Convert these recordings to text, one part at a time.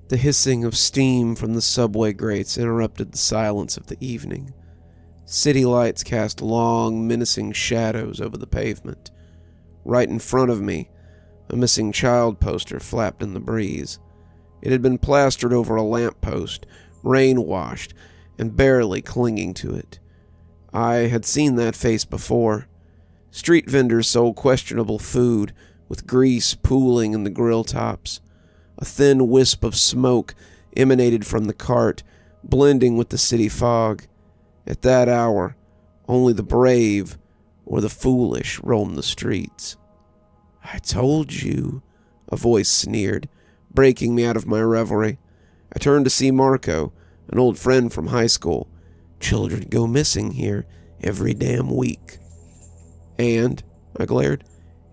The hissing of steam from the subway grates interrupted the silence of the evening. City lights cast long, menacing shadows over the pavement. Right in front of me, a missing child poster flapped in the breeze. It had been plastered over a lamppost, rain-washed, and barely clinging to it. I had seen that face before. Street vendors sold questionable food, with grease pooling in the grill tops. A thin wisp of smoke emanated from the cart, blending with the city fog. At that hour, only the brave or the foolish roamed the streets. "I told you," a voice sneered, breaking me out of my reverie. I turned to see Marco, an old friend from high school. "Children go missing here every damn week." "And?" I glared.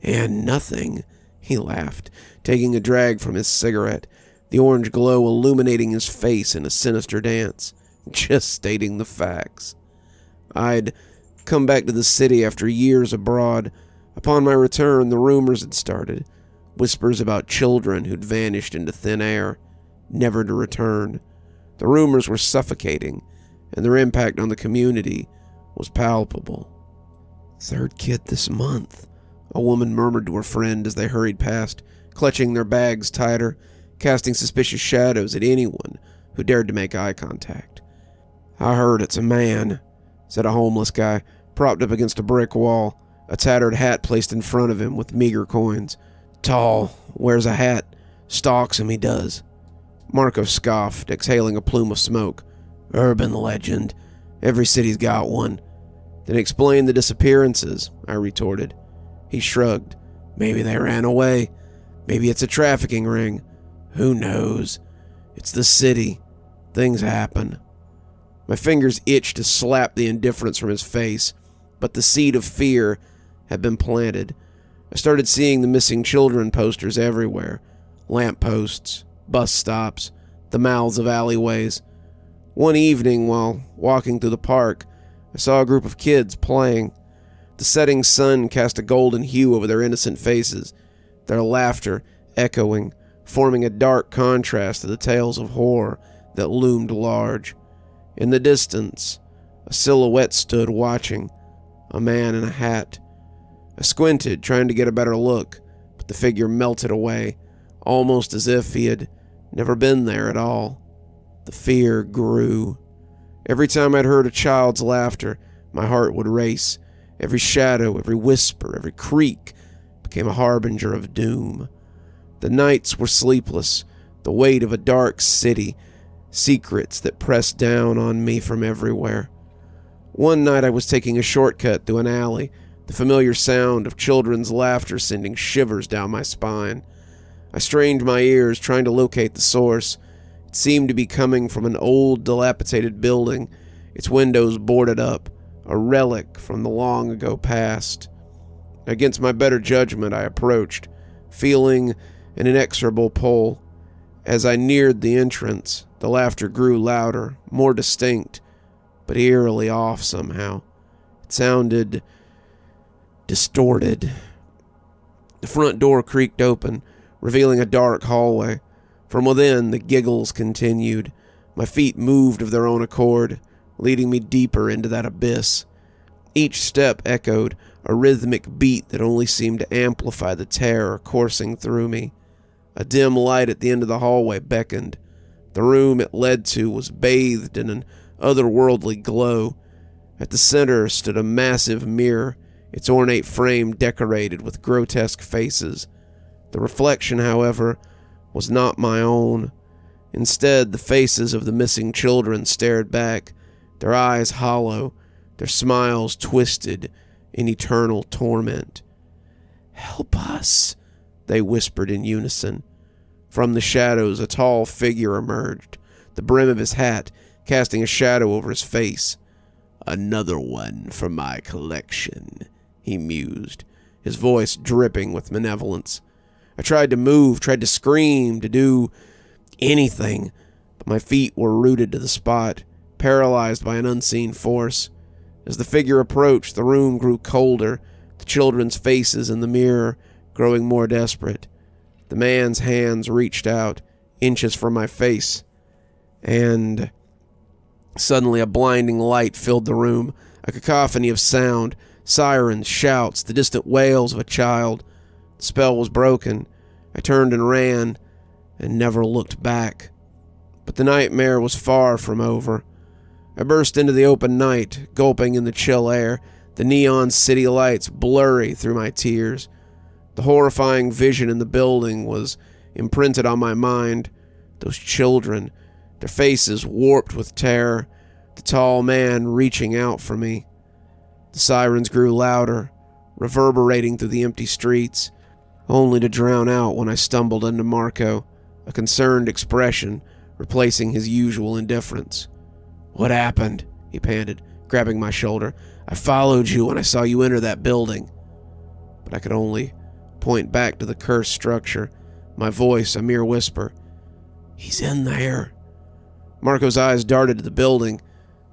"And nothing," he laughed, taking a drag from his cigarette, the orange glow illuminating his face in a sinister dance. "Just stating the facts." I'd come back to the city after years abroad. Upon my return, the rumors had started. Whispers about children who'd vanished into thin air, never to return. The rumors were suffocating, and their impact on the community was palpable. "Third kid this month," a woman murmured to her friend as they hurried past, clutching their bags tighter, casting suspicious shadows at anyone who dared to make eye contact. "I heard it's a man," said a homeless guy, propped up against a brick wall, a tattered hat placed in front of him with meager coins. "Tall, wears a hat, stalks him, he does." Marco scoffed, exhaling a plume of smoke. "Urban legend. Every city's got one." "Then explain the disappearances," I retorted. He shrugged. "Maybe they ran away. Maybe it's a trafficking ring. Who knows? It's the city. Things happen." My fingers itched to slap the indifference from his face, but the seed of fear had been planted. I started seeing the missing children posters everywhere. Lampposts, bus stops, the mouths of alleyways. One evening, while walking through the park, I saw a group of kids playing. The setting sun cast a golden hue over their innocent faces, their laughter echoing, forming a dark contrast to the tales of horror that loomed large. In the distance, a silhouette stood watching, a man in a hat. I squinted, trying to get a better look, but the figure melted away, almost as if he had never been there at all. The fear grew. Every time I'd heard a child's laughter, my heart would race. Every shadow, every whisper, every creak became a harbinger of doom. The nights were sleepless, the weight of a dark city, secrets that pressed down on me from everywhere. One night I was taking a shortcut through an alley, the familiar sound of children's laughter sending shivers down my spine. I strained my ears, trying to locate the source. It seemed to be coming from an old, dilapidated building, its windows boarded up, a relic from the long-ago past. Against my better judgment, I approached, feeling an inexorable pull. As I neared the entrance, the laughter grew louder, more distinct, but eerily off somehow. It sounded distorted. The front door creaked open, revealing a dark hallway. From within, the giggles continued. My feet moved of their own accord, leading me deeper into that abyss. Each step echoed a rhythmic beat that only seemed to amplify the terror coursing through me. A dim light at the end of the hallway beckoned. The room it led to was bathed in an otherworldly glow. At the center stood a massive mirror, its ornate frame decorated with grotesque faces. The reflection, however, was not my own. Instead, the faces of the missing children stared back, their eyes hollow, their smiles twisted in eternal torment. "Help us," they whispered in unison. From the shadows, a tall figure emerged, the brim of his hat casting a shadow over his face. "Another one for my collection," he mused, his voice dripping with malevolence. I tried to move, tried to scream, to do anything, but my feet were rooted to the spot, paralyzed by an unseen force. As the figure approached, the room grew colder, the children's faces in the mirror growing more desperate. The man's hands reached out, inches from my face, and suddenly a blinding light filled the room, a cacophony of sound, sirens, shouts, the distant wails of a child. The spell was broken. I turned and ran, and never looked back. But the nightmare was far from over. I burst into the open night, gulping in the chill air, the neon city lights blurry through my tears. The horrifying vision in the building was imprinted on my mind. Those children, their faces warped with terror, the tall man reaching out for me. The sirens grew louder, reverberating through the empty streets, only to drown out when I stumbled into Marco, a concerned expression replacing his usual indifference. "What happened?" he panted, grabbing my shoulder. "I followed you when I saw you enter that building." But I could only point back to the cursed structure, my voice a mere whisper. "He's in there." Marco's eyes darted to the building,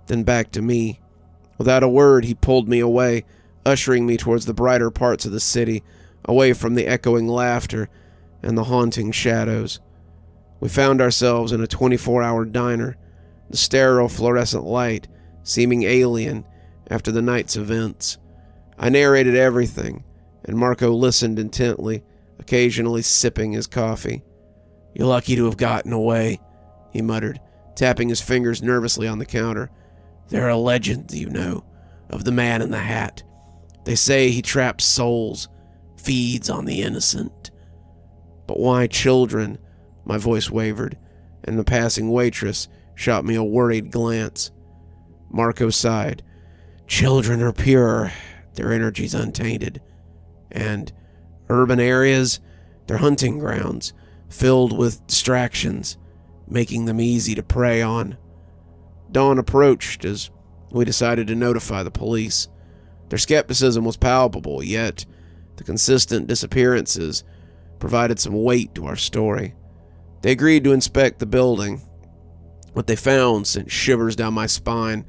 then back to me. Without a word, he pulled me away, ushering me towards the brighter parts of the city, away from the echoing laughter and the haunting shadows. We found ourselves in a 24-hour diner, the sterile fluorescent light seeming alien after the night's events. I narrated everything, and Marco listened intently, occasionally sipping his coffee. "You're lucky to have gotten away," he muttered, tapping his fingers nervously on the counter. "There are legends, you know, of the man in the hat. They say he traps souls, feeds on the innocent." "But why children?" My voice wavered, and the passing waitress shot me a worried glance. Marco sighed. "Children are pure, their energy's untainted. And urban areas, they're hunting grounds, filled with distractions, making them easy to prey on." Dawn approached as we decided to notify the police. Their skepticism was palpable, yet the consistent disappearances provided some weight to our story. They agreed to inspect the building. What they found sent shivers down my spine,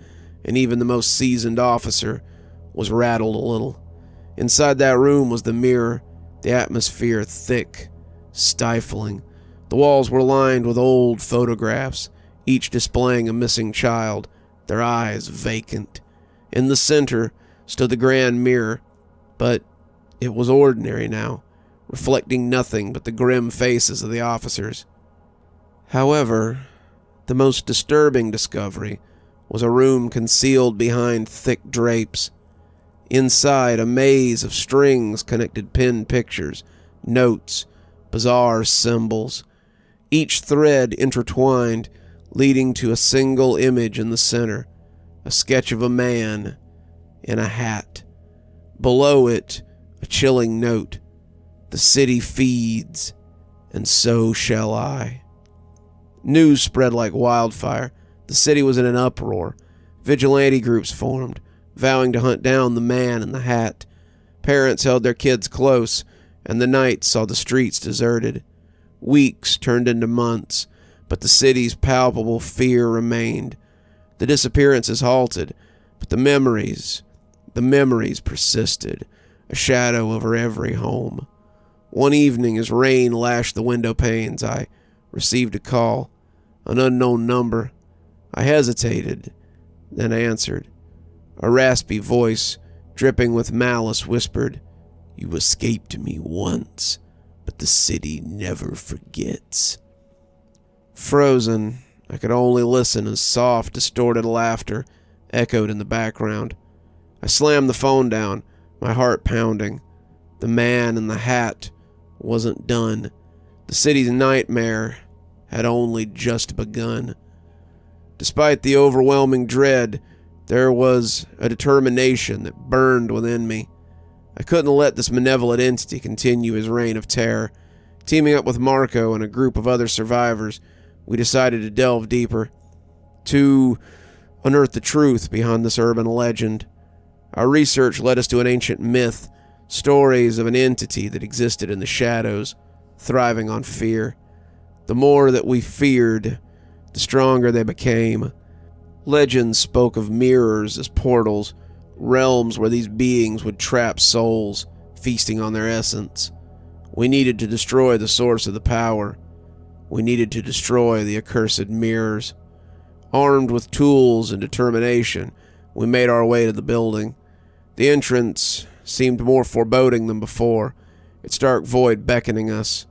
and even the most seasoned officer was rattled a little. Inside that room was the mirror, the atmosphere thick, stifling. The walls were lined with old photographs, each displaying a missing child, their eyes vacant. In the center stood the grand mirror, but it was ordinary now, reflecting nothing but the grim faces of the officers. However, the most disturbing discovery was a room concealed behind thick drapes. Inside, a maze of strings connected pinned pictures, notes, bizarre symbols, each thread intertwined, leading to a single image in the center, a sketch of a man in a hat. Below it, a chilling note: "The city feeds, and so shall I." News spread like wildfire. The city was in an uproar. Vigilante groups formed, vowing to hunt down the man in the hat. Parents held their kids close, and the night saw the streets deserted. Weeks turned into months, but the city's palpable fear remained. The disappearances halted, but the memories persisted, a shadow over every home. One evening, as rain lashed the window panes, I received a call, an unknown number. I hesitated, then answered. A raspy voice, dripping with malice, whispered, "You escaped me once, but the city never forgets." Frozen, I could only listen as soft, distorted laughter echoed in the background. I slammed the phone down, my heart pounding. The man in the hat wasn't done. The city's nightmare had only just begun. Despite the overwhelming dread, there was a determination that burned within me. I couldn't let this malevolent entity continue his reign of terror. Teaming up with Marco and a group of other survivors, we decided to delve deeper, to unearth the truth behind this urban legend. Our research led us to an ancient myth, stories of an entity that existed in the shadows, thriving on fear. The more that we feared, the stronger they became. Legends spoke of mirrors as portals, realms where these beings would trap souls, feasting on their essence. We needed to destroy the source of the power, We needed to destroy the accursed mirrors. Armed with tools and determination, we made our way to the building. The entrance seemed more foreboding than before, its dark void beckoning us,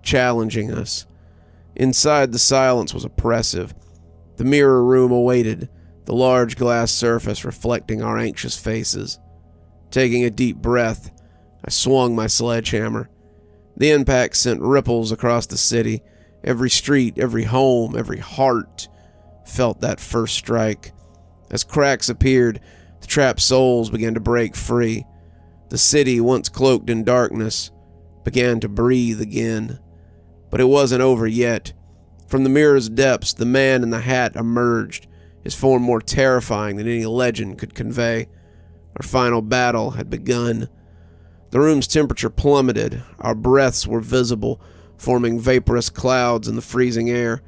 challenging us. Inside, the silence was oppressive. The mirror room awaited, the large glass surface reflecting our anxious faces. Taking a deep breath, I swung my sledgehammer. The impact sent ripples across the city. Every street, every home, every heart felt that first strike. As cracks appeared, the trapped souls began to break free. The city, once cloaked in darkness, began to breathe again. But it wasn't over yet. From the mirror's depths, the man in the hat emerged, his form more terrifying than any legend could convey. Our final battle had begun. The room's temperature plummeted. Our breaths were visible, forming vaporous clouds in the freezing air.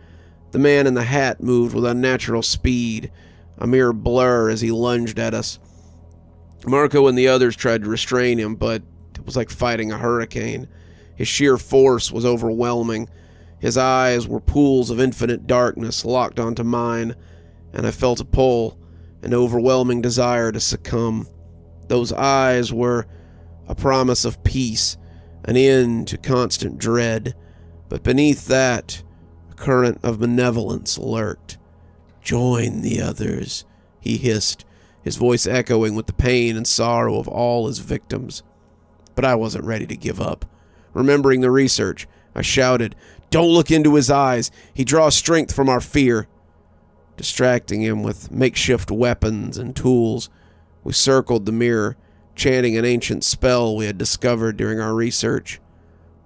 The man in the hat moved with unnatural speed, a mere blur as he lunged at us. Marco and the others tried to restrain him, but it was like fighting a hurricane. His sheer force was overwhelming. His eyes were pools of infinite darkness locked onto mine, and I felt a pull, an overwhelming desire to succumb. Those eyes were a promise of peace, an end to constant dread, but beneath that, a current of benevolence lurked. "Join the others," he hissed, his voice echoing with the pain and sorrow of all his victims. But I wasn't ready to give up. Remembering the research, I shouted, "Don't look into his eyes! He draws strength from our fear!" Distracting him with makeshift weapons and tools, we circled the mirror, chanting an ancient spell we had discovered during our research.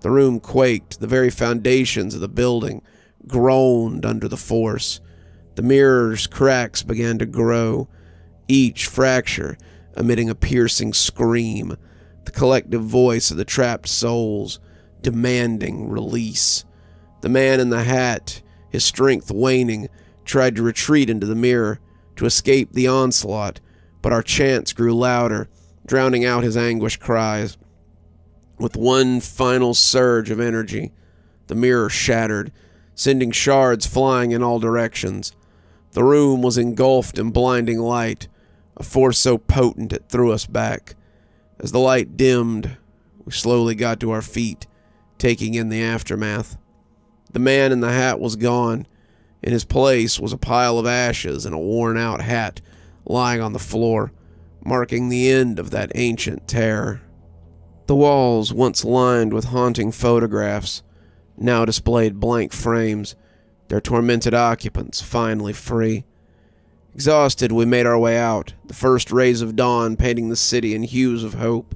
The room quaked, the very foundations of the building groaned under the force. The mirror's cracks began to grow, each fracture emitting a piercing scream, the collective voice of the trapped souls demanding release. The man in the hat, his strength waning, tried to retreat into the mirror, to escape the onslaught, but our chants grew louder, drowning out his anguished cries. With one final surge of energy, the mirror shattered, sending shards flying in all directions. The room was engulfed in blinding light, a force so potent it threw us back. As the light dimmed, we slowly got to our feet, taking in the aftermath. The man in the hat was gone. In his place was a pile of ashes and a worn-out hat lying on the floor, marking the end of that ancient terror. The walls, once lined with haunting photographs, now displayed blank frames, their tormented occupants finally free. Exhausted, we made our way out, the first rays of dawn painting the city in hues of hope.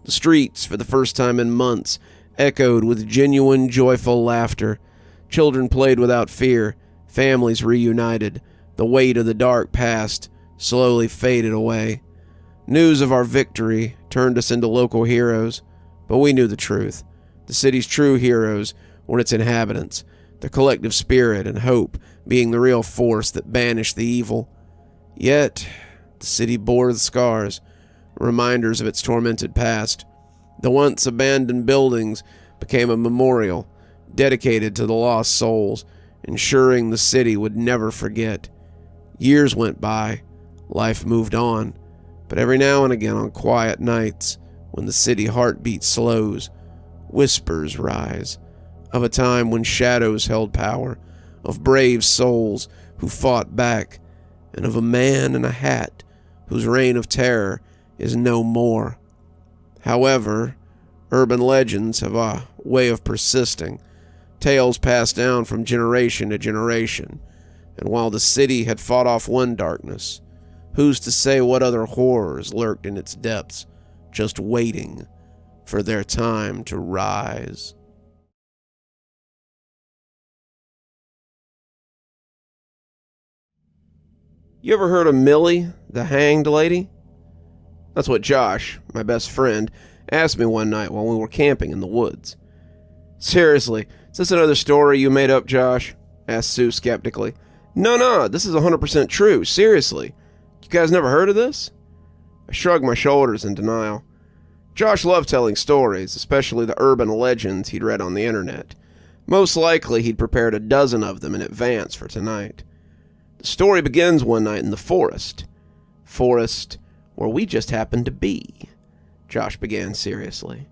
The streets, for the first time in months, echoed with genuine, joyful laughter. Children played without fear, families reunited. The weight of the dark past slowly faded away. News of our victory turned us into local heroes, but we knew the truth. The city's true heroes were its inhabitants, their collective spirit and hope being the real force that banished the evil. Yet, the city bore the scars, reminders of its tormented past. The once abandoned buildings became a memorial, dedicated to the lost souls, ensuring the city would never forget. Years went by, life moved on, but every now and again on quiet nights, when the city heartbeat slows, whispers rise, of a time when shadows held power, of brave souls who fought back, and of a man in a hat whose reign of terror is no more. However, urban legends have a way of persisting, tales passed down from generation to generation, and while the city had fought off one darkness, who's to say what other horrors lurked in its depths, just waiting for their time to rise? You ever heard of Millie, the hanged lady? That's what Josh, my best friend, asked me one night while we were camping in the woods. Seriously, is this another story you made up, Josh? Asked Sue skeptically. No, this is 100% true, seriously. You guys never heard of this? I shrugged my shoulders in denial. Josh loved telling stories, especially the urban legends he'd read on the internet. Most likely he'd prepared a dozen of them in advance for tonight. The story begins one night in the forest. Forest where we just happened to be, Josh began seriously.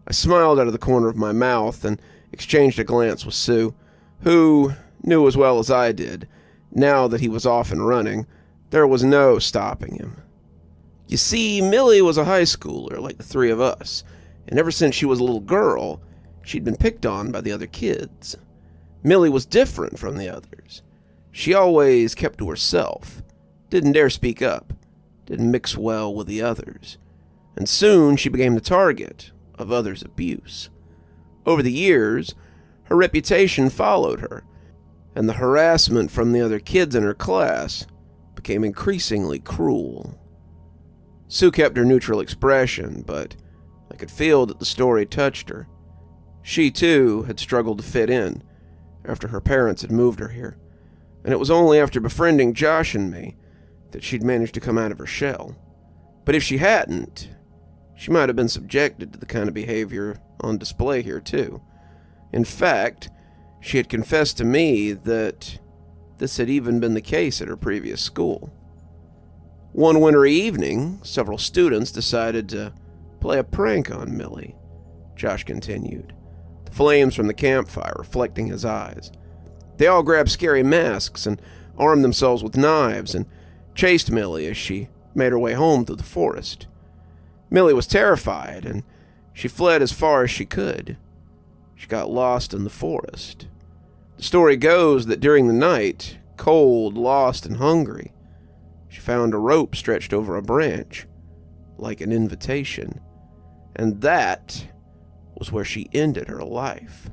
I smiled out of the corner of my mouth and exchanged a glance with Sue, who knew as well as I did, now that he was off and running, there was no stopping him. You see, Millie was a high schooler like the three of us, and ever since she was a little girl, she'd been picked on by the other kids. Millie was different from the others. She always kept to herself, didn't dare speak up, didn't mix well with the others, and soon she became the target of others' abuse. Over the years, her reputation followed her, and the harassment from the other kids in her class became increasingly cruel. Sue kept her neutral expression, but I could feel that the story touched her. She, too, had struggled to fit in after her parents had moved her here, and it was only after befriending Josh and me that she'd managed to come out of her shell. But if she hadn't, she might have been subjected to the kind of behavior on display here, too. In fact, she had confessed to me that this had even been the case at her previous school. One wintry evening, several students decided to play a prank on Millie, Josh continued, the flames from the campfire reflecting his eyes. They all grabbed scary masks and armed themselves with knives and chased Millie as she made her way home through the forest. Millie was terrified, and she fled as far as she could. She got lost in the forest. The story goes that during the night, cold, lost, and hungry, she found a rope stretched over a branch, like an invitation, and that was where she ended her life.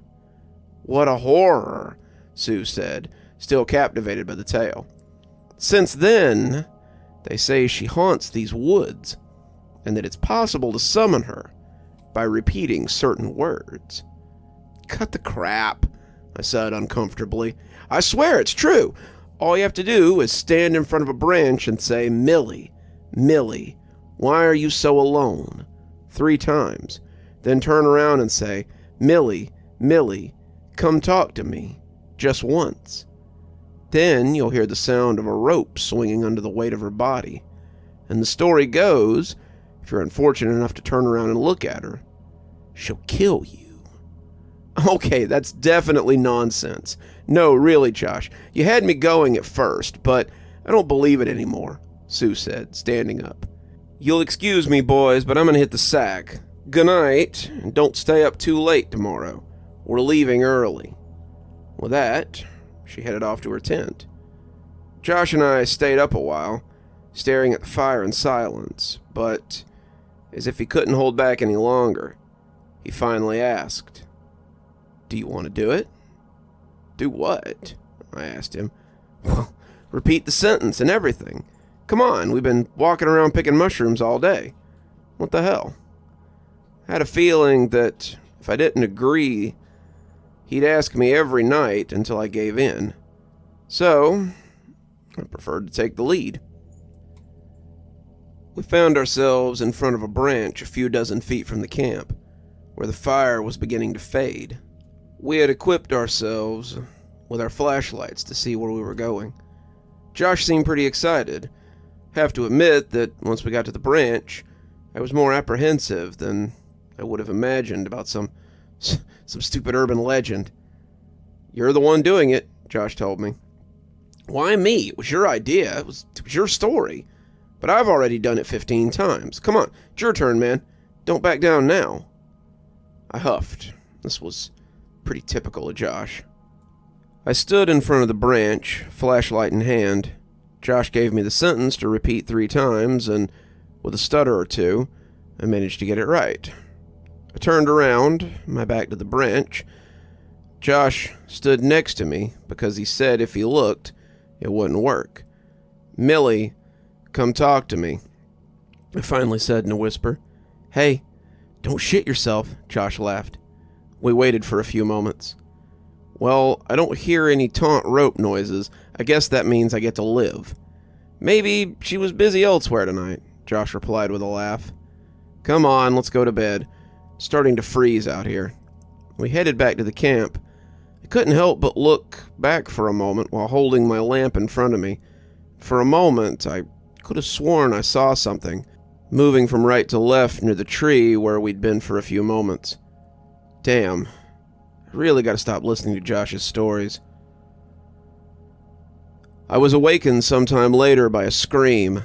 What a horror, Sue said, still captivated by the tale. Since then, they say she haunts these woods, and that it's possible to summon her by repeating certain words. Cut the crap, I said uncomfortably. I swear it's true. All you have to do is stand in front of a branch and say, Millie, Millie, why are you so alone? 3 times. Then turn around and say, Millie, Millie, come talk to me. Just once. Then you'll hear the sound of a rope swinging under the weight of her body. And the story goes, if you're unfortunate enough to turn around and look at her, she'll kill you. Okay, that's definitely nonsense. No, really, Josh. You had me going at first, but I don't believe it anymore, Sue said, standing up. You'll excuse me, boys, but I'm going to hit the sack. Good night, and don't stay up too late tomorrow. We're leaving early. With that, she headed off to her tent. Josh and I stayed up a while, staring at the fire in silence, but as if he couldn't hold back any longer, he finally asked, Do you want to do it? Do what? I asked him. Well, repeat the sentence and everything. Come on, we've been walking around picking mushrooms all day. What the hell? I had a feeling that if I didn't agree, he'd ask me every night until I gave in. So, I preferred to take the lead. We found ourselves in front of a branch a few dozen feet from the camp, where the fire was beginning to fade. We had equipped ourselves with our flashlights to see where we were going. Josh seemed pretty excited. Have to admit that once we got to the branch, I was more apprehensive than I would have imagined about some stupid urban legend. You're the one doing it, Josh told me. Why me? It was your idea. It was your story. But I've already done it 15 times. Come on, it's your turn, man. Don't back down now. I huffed. This was pretty typical of Josh. I stood in front of the branch, flashlight in hand. Josh gave me the sentence to repeat 3 times, and with a stutter or two, I managed to get it right. I turned around, my back to the branch. Josh stood next to me because he said if he looked, it wouldn't work. Millie, come talk to me, I finally said in a whisper. Hey, don't shit yourself, Josh laughed. We waited for a few moments. Well, I don't hear any taunt rope noises. I guess that means I get to live. Maybe she was busy elsewhere tonight, Josh replied with a laugh. Come on, let's go to bed. It's starting to freeze out here. We headed back to the camp, I couldn't help but look back for a moment while holding my lamp in front of me. For a moment, I could have sworn I saw something moving from right to left near the tree where we'd been for a few moments. Damn, I really gotta stop listening to Josh's stories. I was awakened sometime later by a scream.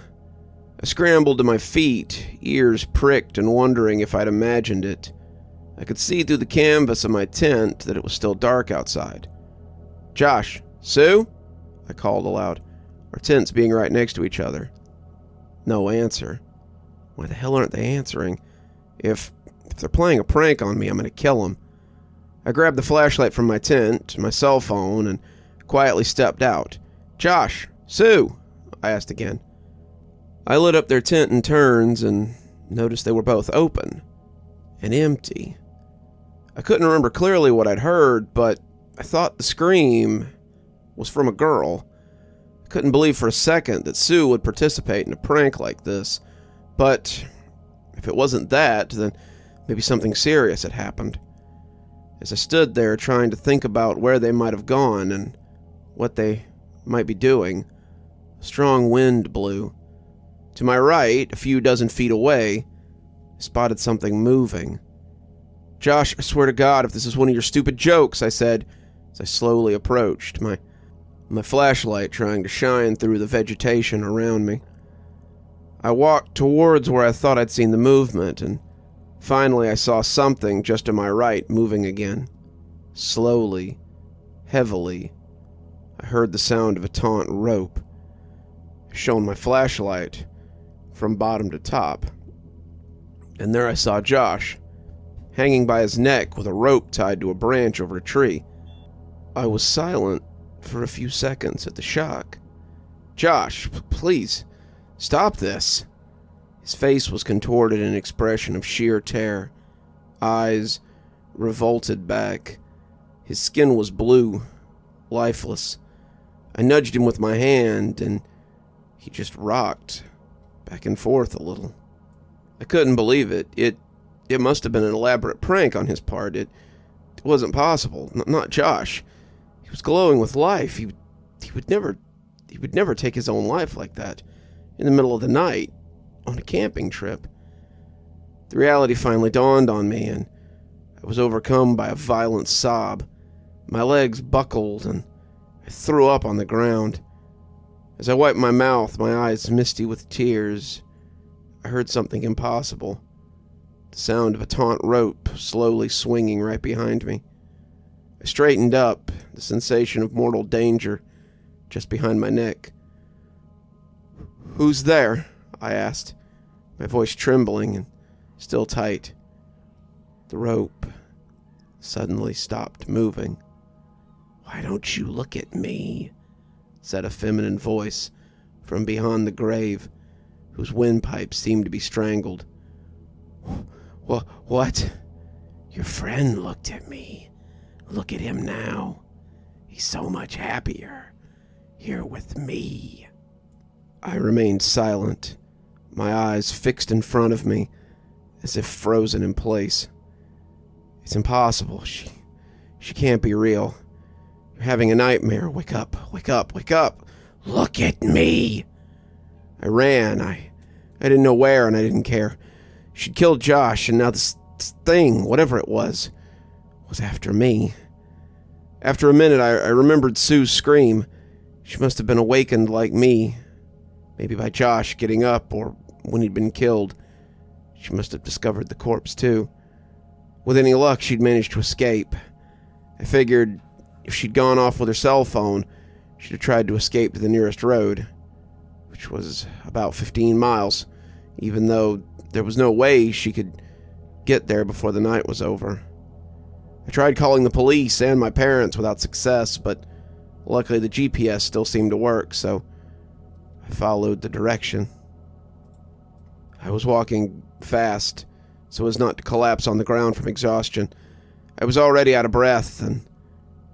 I scrambled to my feet, ears pricked and wondering if I'd imagined it. I could see through the canvas of my tent that it was still dark outside. "Josh, Sue?" I called aloud, our tents being right next to each other. No answer. Why the hell aren't they answering? If they're playing a prank on me, I'm gonna kill them. I grabbed the flashlight from my tent, my cell phone, and quietly stepped out. "Josh, Sue?" I asked again. I lit up their tent in turns and noticed they were both open and empty. I couldn't remember clearly what I'd heard, but I thought the scream was from a girl. I couldn't believe for a second that Sue would participate in a prank like this, but if it wasn't that, then maybe something serious had happened. As I stood there trying to think about where they might have gone and what they might be doing, a strong wind blew. To my right, a few dozen feet away, I spotted something moving. "Josh, I swear to God, if this is one of your stupid jokes," I said, as I slowly approached, my flashlight trying to shine through the vegetation around me. I walked towards where I thought I'd seen the movement, and finally I saw something just to my right moving again. Slowly, heavily, I heard the sound of a taut rope. I shone my flashlight from bottom to top, and there I saw Josh, hanging by his neck with a rope tied to a branch over a tree. I was silent for a few seconds at the shock. "Josh, please, stop this." His face was contorted in an expression of sheer terror. Eyes revolted back. His skin was blue, lifeless. I nudged him with my hand, and he just rocked back and forth a little. I couldn't believe it. It must have been an elaborate prank on his part. It wasn't possible. Not Josh. He was glowing with life. He would never take his own life like that, in the middle of the night, on a camping trip. The reality finally dawned on me, and I was overcome by a violent sob. My legs buckled, and I threw up on the ground. As I wiped my mouth, my eyes misty with tears, I heard something impossible. The sound of a taut rope slowly swinging right behind me. I straightened up, the sensation of mortal danger just behind my neck. "Who's there?" I asked, my voice trembling and still tight. The rope suddenly stopped moving. "Why don't you look at me?" said a feminine voice from beyond the grave, whose windpipe seemed to be strangled. What? "Your friend looked at me. Look at him now. He's so much happier here with me." I remained silent, my eyes fixed in front of me, as if frozen in place. "It's impossible. She can't be real. You're having a nightmare. Wake up, wake up, wake up. Look at me." I ran. I didn't know where, and I didn't care. She'd killed Josh, and now this thing, whatever it was after me. After a minute, I remembered Sue's scream. She must have been awakened like me, maybe by Josh getting up, or when he'd been killed. She must have discovered the corpse, too. With any luck, she'd managed to escape. I figured if she'd gone off with her cell phone, she'd have tried to escape to the nearest road, which was about 15 miles, even though there was no way she could get there before the night was over. I tried calling the police and my parents without success, but luckily the GPS still seemed to work, so I followed the direction. I was walking fast, so as not to collapse on the ground from exhaustion. I was already out of breath, and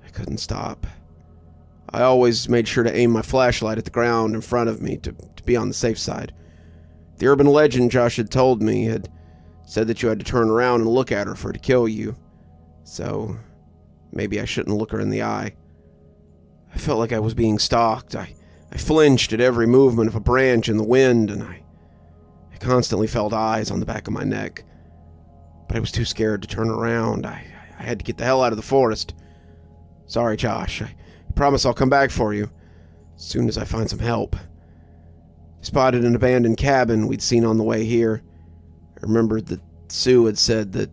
I couldn't stop. I always made sure to aim my flashlight at the ground in front of me to be on the safe side. The urban legend Josh had told me had said that you had to turn around and look at her for her to kill you. So maybe I shouldn't look her in the eye. I felt like I was being stalked. I flinched at every movement of a branch in the wind, and I constantly felt eyes on the back of my neck. But I was too scared to turn around. I had to get the hell out of the forest. Sorry, Josh. I promise I'll come back for you as soon as I find some help. I spotted an abandoned cabin we'd seen on the way here. I remembered that Sue had said that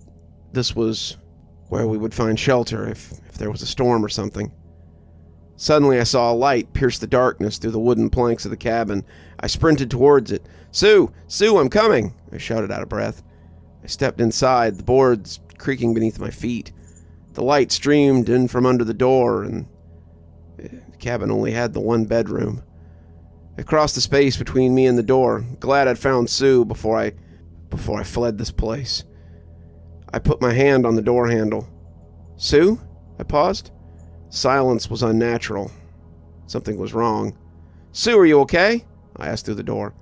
this was where we would find shelter if there was a storm or something. Suddenly I saw a light pierce the darkness through the wooden planks of the cabin. I sprinted towards it. Sue! Sue, I'm coming! I shouted out of breath. I stepped inside, the boards creaking beneath my feet. The light streamed in from under the door, and the cabin only had the one bedroom. I crossed the space between me and the door, glad I'd found Sue before I fled this place. I put my hand on the door handle. Sue? I paused. Silence was unnatural. Something was wrong. Sue, are you okay? I asked through the door,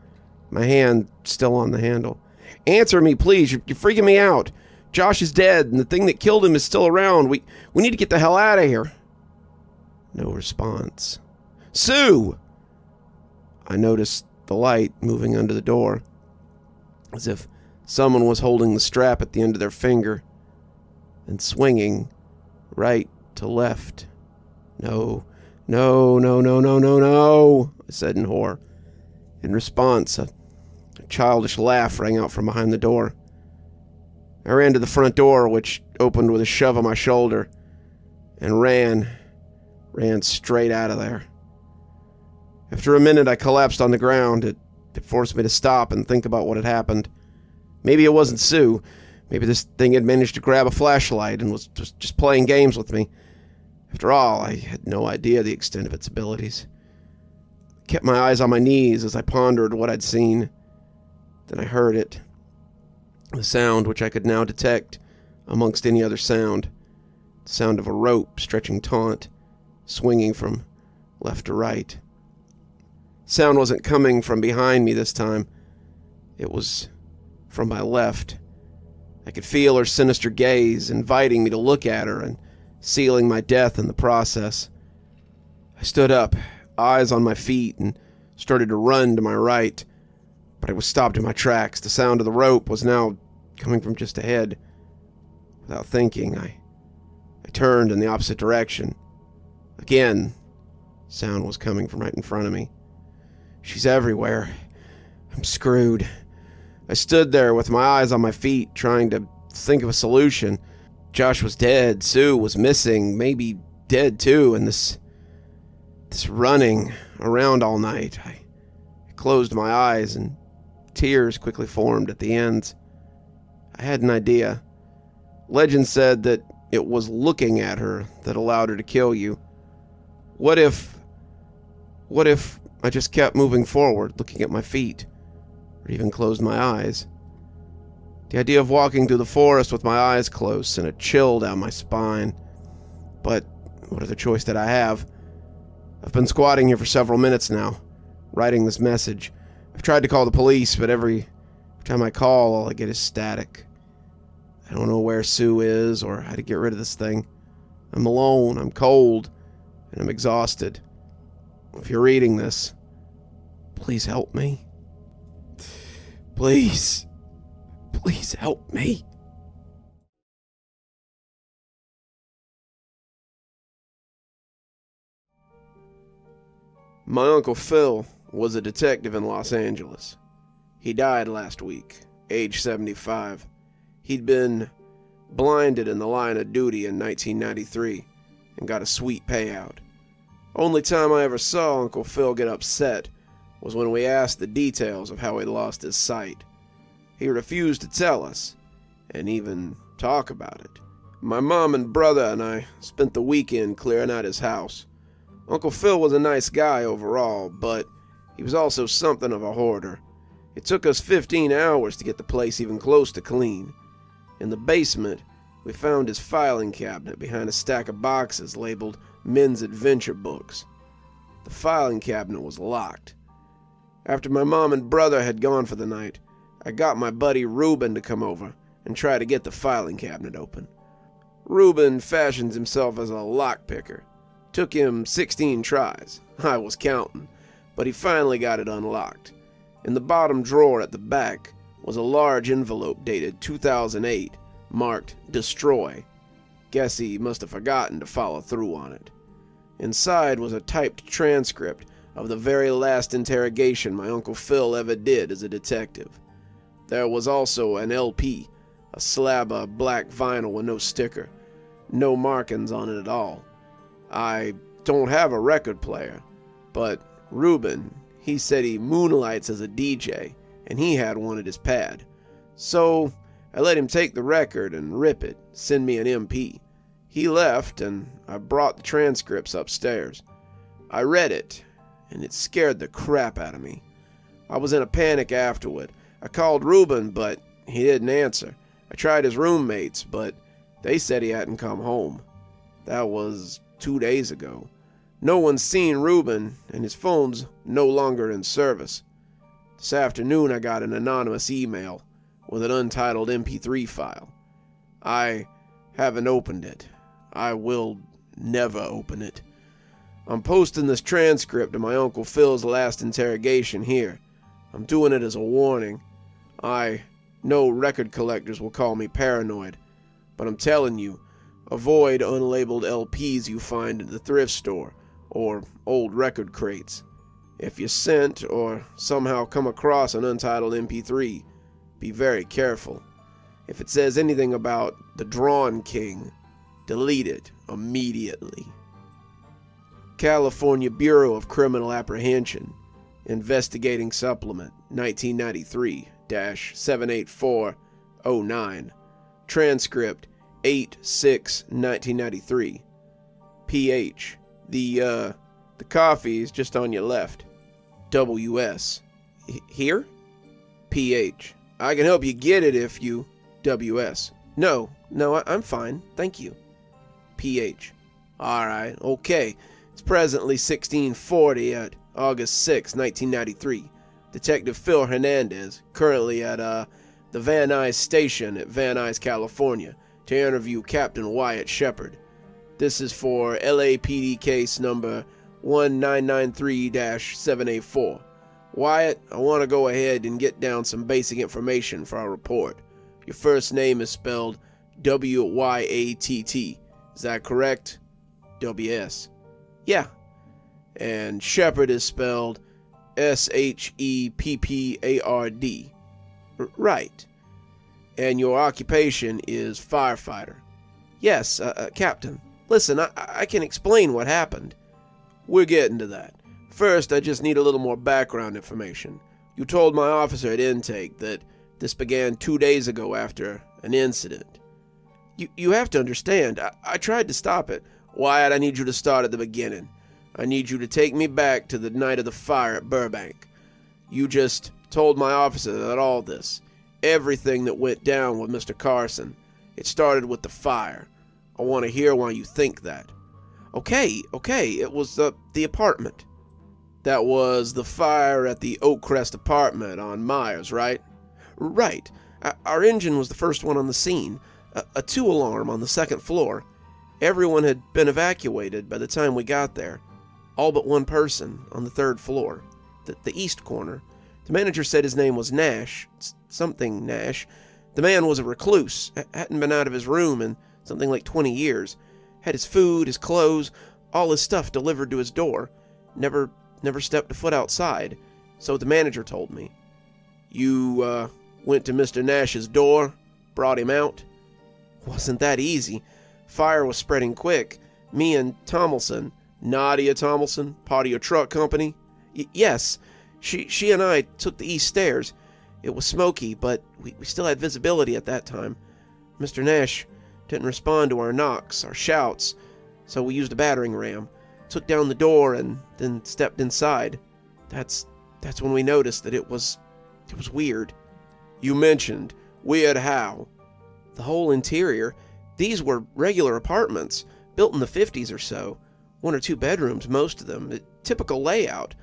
my hand still on the handle. Answer me, please. You're freaking me out. Josh is dead, and the thing that killed him is still around. We need to get the hell out of here. No response. Sue! I noticed the light moving under the door, as if someone was holding the strap at the end of their finger and swinging right to left. No, no, no, no, no, no, no, I said in horror. In response, a childish laugh rang out from behind the door. I ran to the front door, which opened with a shove on my shoulder, and ran straight out of there. After a minute, I collapsed on the ground. It forced me to stop and think about what had happened. Maybe it wasn't Sue. Maybe this thing had managed to grab a flashlight and was just playing games with me. After all, I had no idea the extent of its abilities. I kept my eyes on my knees as I pondered what I'd seen. Then I heard it. The sound which I could now detect amongst any other sound. The sound of a rope stretching taut, swinging from left to right. Sound wasn't coming from behind me this time. It was from my left. I could feel her sinister gaze, inviting me to look at her and sealing my death in the process. I stood up, eyes on my feet, and started to run to my right, but I was stopped in my tracks. The sound of the rope was now coming from just ahead. Without thinking, I turned in the opposite direction. Again, sound was coming from right in front of me. She's everywhere. I'm screwed. I stood there with my eyes on my feet, trying to think of a solution. Josh was dead. Sue was missing, maybe dead too, and this running around all night. I closed my eyes, and tears quickly formed at the ends. I had an idea. Legend said that it was looking at her that allowed her to kill you. What if I just kept moving forward, looking at my feet, or even closed my eyes? The idea of walking through the forest with my eyes closed sent a chill down my spine. But what other choice did I have? I've been squatting here for several minutes now, writing this message. I've tried to call the police, but every time I call, all I get is static. I don't know where Sue is or how to get rid of this thing. I'm alone, I'm cold, and I'm exhausted. If you're reading this, please help me. Please help me. My Uncle Phil was a detective in Los Angeles. He died last week, age 75. He'd been blinded in the line of duty in 1993 and got a sweet payout. Only time I ever saw Uncle Phil get upset was when we asked the details of how he lost his sight. He refused to tell us, and even talk about it. My mom and brother and I spent the weekend clearing out his house. Uncle Phil was a nice guy overall, but he was also something of a hoarder. It took us 15 hours to get the place even close to clean. In the basement, we found his filing cabinet behind a stack of boxes labeled Men's Adventure Books. The filing cabinet was locked. After my mom and brother had gone for the night, I got my buddy Reuben to come over and try to get the filing cabinet open. Reuben fashions himself as a lockpicker. Took him 16 tries. I was counting, but he finally got it unlocked. In the bottom drawer at the back was a large envelope dated 2008, marked Destroy. Guess he must have forgotten to follow through on it. Inside was a typed transcript of the very last interrogation my Uncle Phil ever did as a detective. There was also an LP, a slab of black vinyl with no sticker, no markings on it at all. I don't have a record player, but Reuben, he said he moonlights as a DJ, and he had one at his pad. So I let him take the record and rip it, send me an MP. He left, and I brought the transcripts upstairs. I read it, and it scared the crap out of me. I was in a panic afterward. I called Reuben, but he didn't answer. I tried his roommates, but they said he hadn't come home. That was 2 days ago. No one's seen Reuben, and his phone's no longer in service. This afternoon I got an anonymous email with an untitled MP3 file. I haven't opened it. I will never open it. I'm posting this transcript of my Uncle Phil's last interrogation here. I'm doing it as a warning. I know record collectors will call me paranoid, but I'm telling you, avoid unlabeled LPs you find at the thrift store or old record crates. If you sent or somehow come across an untitled MP3, be very careful. If it says anything about the Drawn King, delete it immediately. California Bureau of Criminal Apprehension, Investigating Supplement, 1993-78409, Transcript 8/6/1993. PH. The coffee is just on your left. WS. Here? PH. I can help you get it if you... WS. No, I'm fine, thank you. PH. Alright, okay. It's presently 1640 at August 6, 1993. Detective Phil Hernandez, currently at the Van Nuys station at Van Nuys, California, to interview Captain Wyatt Shepard. This is for LAPD case number 1993-784. Wyatt, I want to go ahead and get down some basic information for our report. Your first name is spelled W-Y-A-T-T. Is that correct? WS. Yeah. And Shepard is spelled S-H-E-P-P-A-R-D. Right. And your occupation is firefighter. Yes, Captain. Listen, I can explain what happened. We're getting to that. First, I just need a little more background information. You told my officer at intake that this began 2 days ago after an incident. You have to understand, I tried to stop it. Wyatt, I need you to start at the beginning. I need you to take me back to the night of the fire at Burbank. You just told my officer that all this, everything that went down with Mr. Carson, it started with the fire. I want to hear why you think that. Okay, it was the apartment. That was the fire at the Oakcrest apartment on Myers, right? Right. Our engine was the first one on the scene. A 2-alarm on the second floor. Everyone had been evacuated by the time we got there. All but one person on the third floor. The east corner. The manager said his name was Nash. Something Nash. The man was a recluse. Hadn't been out of his room in something like 20 years. Had his food, his clothes, all his stuff delivered to his door. Never stepped a foot outside. So the manager told me. You, went to Mr. Nash's door? Brought him out? Wasn't that easy. Fire was spreading quick. Me and Tomlinson, Nadia Tomlinson, part of your truck company? Yes. She and I took the east stairs. It was smoky, but we still had visibility at that time. Mr. Nash didn't respond to our knocks, our shouts, so we used a battering ram, took down the door, and then stepped inside. That's when we noticed that it was weird. You mentioned weird how? The whole interior. These were regular apartments, built in the 50s or so. 1 or 2 bedrooms, most of them. Typical layout.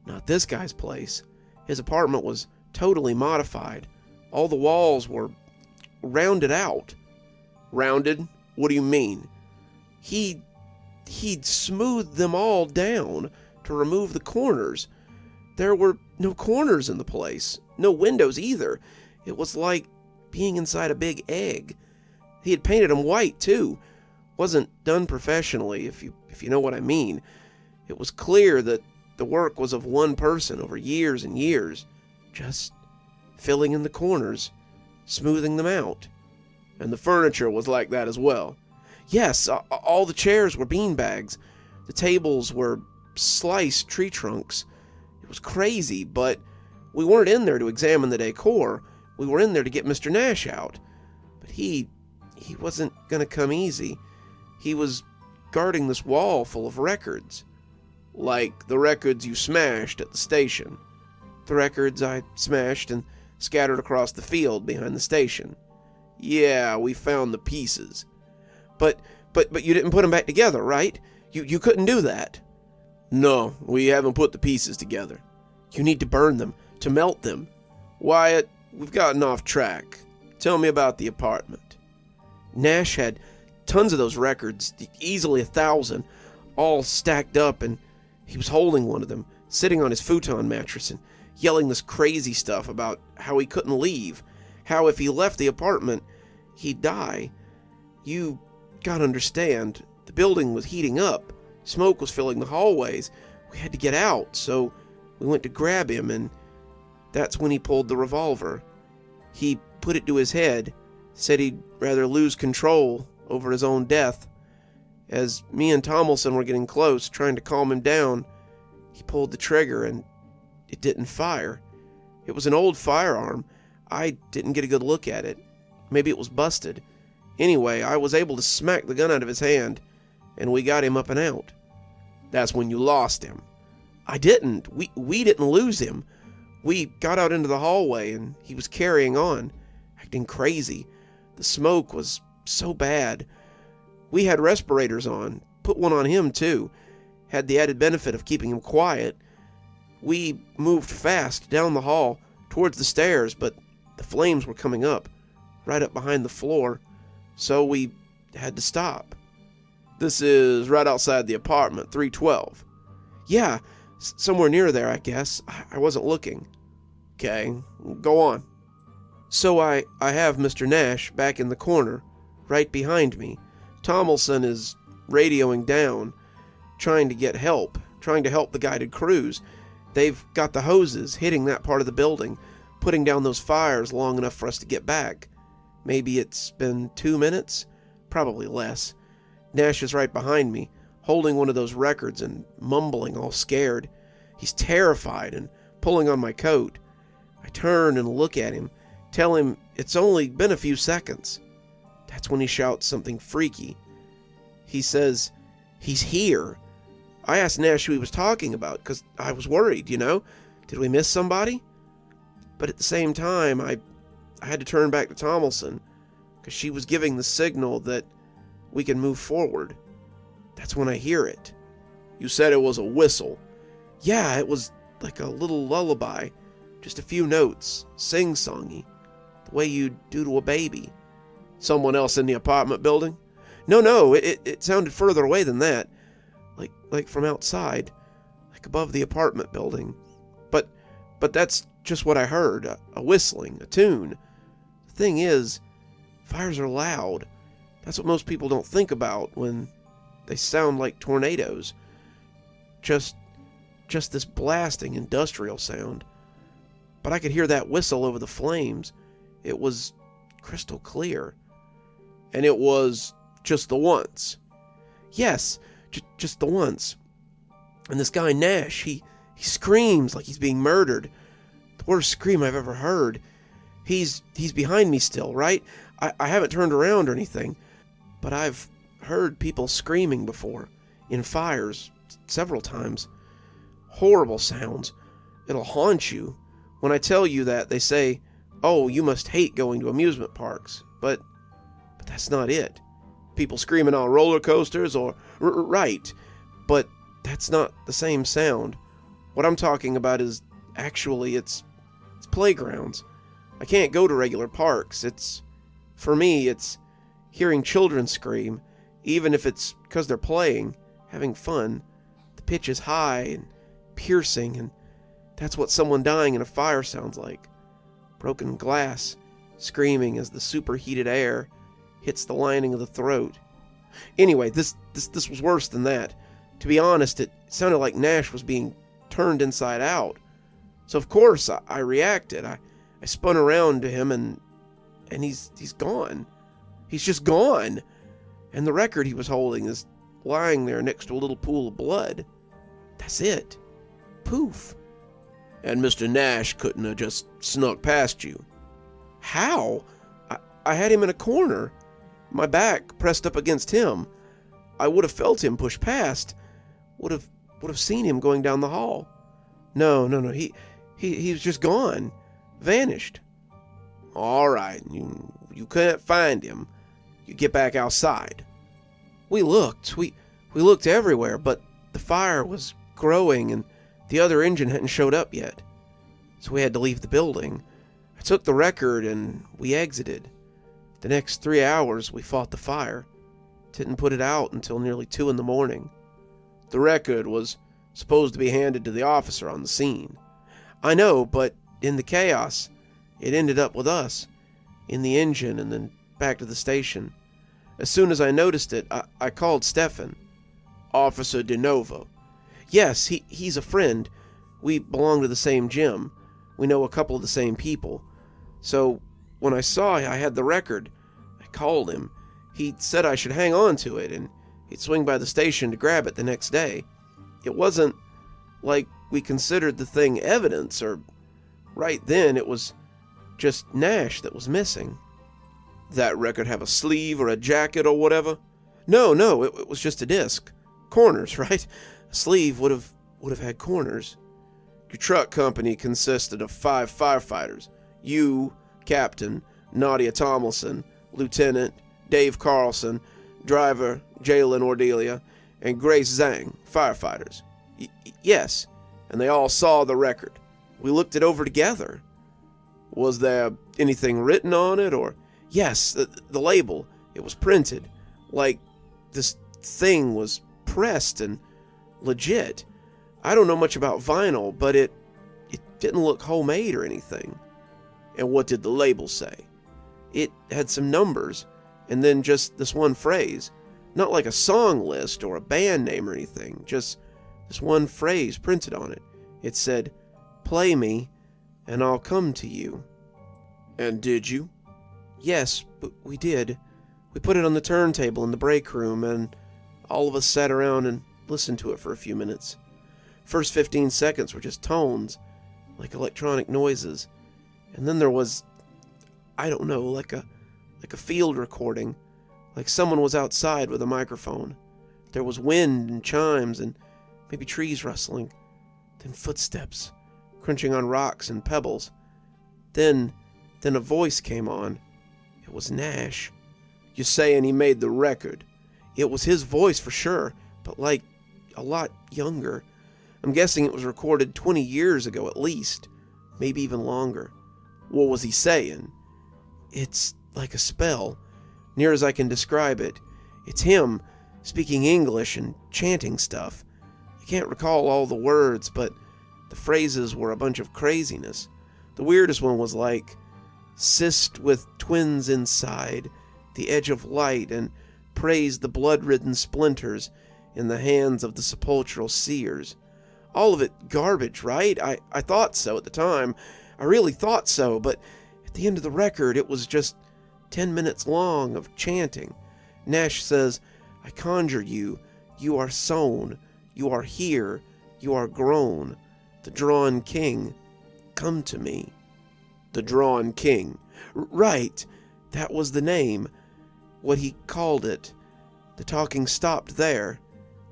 Not this guy's place. His apartment was totally modified. All the walls were rounded out. Rounded? What do you mean? He'd smoothed them all down to remove the corners. There were no corners in the place, no windows either. It was like being inside a big egg. He had painted them white too. Wasn't done professionally, if you know what I mean. It was clear that the work was of one person over years and years, just filling in the corners, smoothing them out. And the furniture was like that as well. Yes, all the chairs were beanbags. The tables were sliced tree trunks. It was crazy, but we weren't in there to examine the decor. We were in there to get Mr. Nash out. But he wasn't going to come easy. He was guarding this wall full of records. Like the records you smashed at the station. The records I smashed and scattered across the field behind the station. Yeah, we found the pieces. But you didn't put them back together, right? You couldn't do that. No, we haven't put the pieces together. You need to burn them, to melt them. Wyatt, we've gotten off track. Tell me about the apartment. Nash had tons of those records, easily 1,000, all stacked up, and he was holding one of them, sitting on his futon mattress and yelling this crazy stuff about how he couldn't leave, how if he left the apartment, he'd die. You gotta understand, the building was heating up. Smoke was filling the hallways. We had to get out, so we went to grab him, and that's when he pulled the revolver. He put it to his head, said he'd rather lose control over his own death. As me and Tomlinson were getting close, trying to calm him down, he pulled the trigger, and it didn't fire. It was an old firearm. I didn't get a good look at it. Maybe it was busted. Anyway, I was able to smack the gun out of his hand, and we got him up and out. That's when you lost him. I didn't. We didn't lose him. We got out into the hallway, and he was carrying on, acting crazy. The smoke was so bad. We had respirators on, put one on him too. Had the added benefit of keeping him quiet. We moved fast down the hall towards the stairs, but the flames were coming up, right up behind the floor, so we had to stop. This is right outside the apartment, 312. Yeah, somewhere near there, I guess. I wasn't looking. Okay, go on. So I have Mr. Nash back in the corner, right behind me. Tomlinson is radioing down, trying to get help, trying to help the guided crews. They've got the hoses hitting that part of the building, putting down those fires long enough for us to get back. Maybe it's been 2 minutes? Probably less. Nash is right behind me, holding one of those records and mumbling all scared. He's terrified and pulling on my coat. I turn and look at him, tell him it's only been a few seconds. That's when he shouts something freaky. He says, he's here. I asked Nash who he was talking about, because I was worried, you know? Did we miss somebody? But at the same time, I had to turn back to Tomlinson, because she was giving the signal that we can move forward. That's when I hear it. You said it was a whistle. Yeah, it was like a little lullaby. Just a few notes, sing-songy, the way you'd do to a baby. Someone else in the apartment building? No, it sounded further away than that. Like from outside, like above the apartment building. But that's just what I heard, a whistling, a tune. The thing is, fires are loud. That's what most people don't think about when they sound like tornadoes. Just this blasting industrial sound. But I could hear that whistle over the flames. It was crystal clear. And it was just the once. Yes, just the once. And this guy Nash, he screams like he's being murdered. The worst scream I've ever heard. He's behind me still, right? I haven't turned around or anything. But I've heard people screaming before. In fires. Several times. Horrible sounds. It'll haunt you. When I tell you that, they say, oh, you must hate going to amusement parks. But that's not it. People screaming on roller coasters or... right. But that's not the same sound. What I'm talking about is... actually, it's playgrounds. I can't go to regular parks. For me, it's hearing children scream, even if it's because they're playing, having fun. The pitch is high and piercing, and that's what someone dying in a fire sounds like. Broken glass, screaming as the superheated air hits the lining of the throat. Anyway, this was worse than that. To be honest, it sounded like Nash was being turned inside out. So of course I reacted. I spun around to him and he's gone. He's just gone. And the record he was holding is lying there next to a little pool of blood. That's it. Poof. And Mr. Nash couldn't have just snuck past you. How? I had him in a corner. My back pressed up against him. I would have felt him push past. Would have seen him going down the hall. No. He was just gone. Vanished. All right. You couldn't find him. You get back outside. We looked. We looked everywhere, but the fire was growing and the other engine hadn't showed up yet. So we had to leave the building. I took the record and we exited. The next 3 hours we fought the fire. Didn't put it out until nearly 2 a.m. The record was supposed to be handed to the officer on the scene. I know, but in the chaos, it ended up with us, in the engine and then back to the station. As soon as I noticed it, I called Stefan. Officer De Novo. Yes, he's a friend. We belong to the same gym. We know a couple of the same people. So when I saw I had the record, I called him. He said I should hang on to it and he'd swing by the station to grab it the next day. It wasn't like we considered the thing evidence, or right then it was just Nash that was missing. That record have a sleeve or a jacket or whatever? No, it was just a disc. Corners, right? A sleeve would have had corners. Your truck company consisted of 5 firefighters. You, Captain, Nadia Tomlinson, Lieutenant, Dave Carlson, driver, Jalen Ordelia, and Grace Zhang, firefighters. Yes, and they all saw the record. We looked it over together. Was there anything written on it, or... Yes, the label. It was printed. Like this thing was pressed and legit. I don't know much about vinyl, but it didn't look homemade or anything. And what did the label say? It had some numbers, and then just this one phrase. Not like a song list or a band name or anything. Just this one phrase printed on it. It said, "Play me, and I'll come to you." And did you? Yes, but we did. We put it on the turntable in the break room, and all of us sat around and listened to it for a few minutes. First 15 seconds were just tones, like electronic noises. And then there was, I don't know, like a field recording, like someone was outside with a microphone. There was wind and chimes and maybe trees rustling. Then footsteps, crunching on rocks and pebbles. Then a voice came on. It was Nash. You're saying he made the record? It was his voice for sure, but like a lot younger. I'm guessing it was recorded 20 years ago at least, maybe even longer. What was he saying? It's like a spell, near as I can describe it. It's him speaking English and chanting stuff. I can't recall all the words, but the phrases were a bunch of craziness. The weirdest one was like, "Cyst with twins inside, the edge of light, and praise the blood-ridden splinters in the hands of the sepulchral seers." All of it garbage, right? I thought so at the time. I really thought so, but at the end of the record, it was just 10 minutes long of chanting. Nash says, "I conjure you, you are sown, you are here, you are grown, the drawn king, come to me." The Drawn King. Right, that was the name. What he called it. The talking stopped there.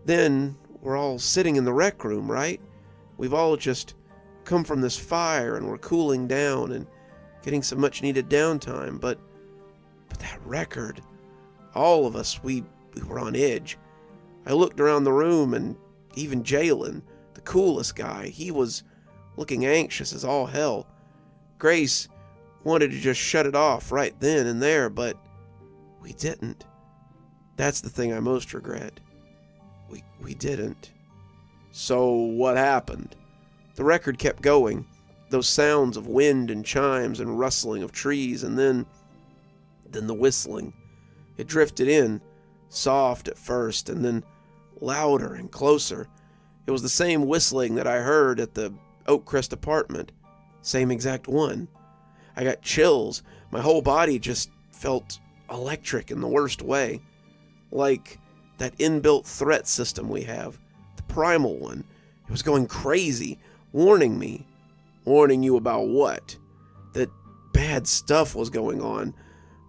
Then we're all sitting in the rec room, right? We've all just come from this fire and we're cooling down and getting some much needed downtime, but that record, all of us, we were on edge. I looked around the room and even Jalen, the coolest guy, he was looking anxious as all hell. Grace wanted to just shut it off right then and there, but We didn't. That's the thing I most regret. We didn't. So what happened? The record kept going. Those sounds of wind and chimes and rustling of trees, and then the whistling. It drifted in, soft at first, and then louder and closer. It was the same whistling that I heard at the Oakcrest apartment. Same exact one. I got chills. My whole body just felt electric in the worst way. Like that inbuilt threat system we have. The primal one. It was going crazy, warning me. Warning you about what? That bad stuff was going on.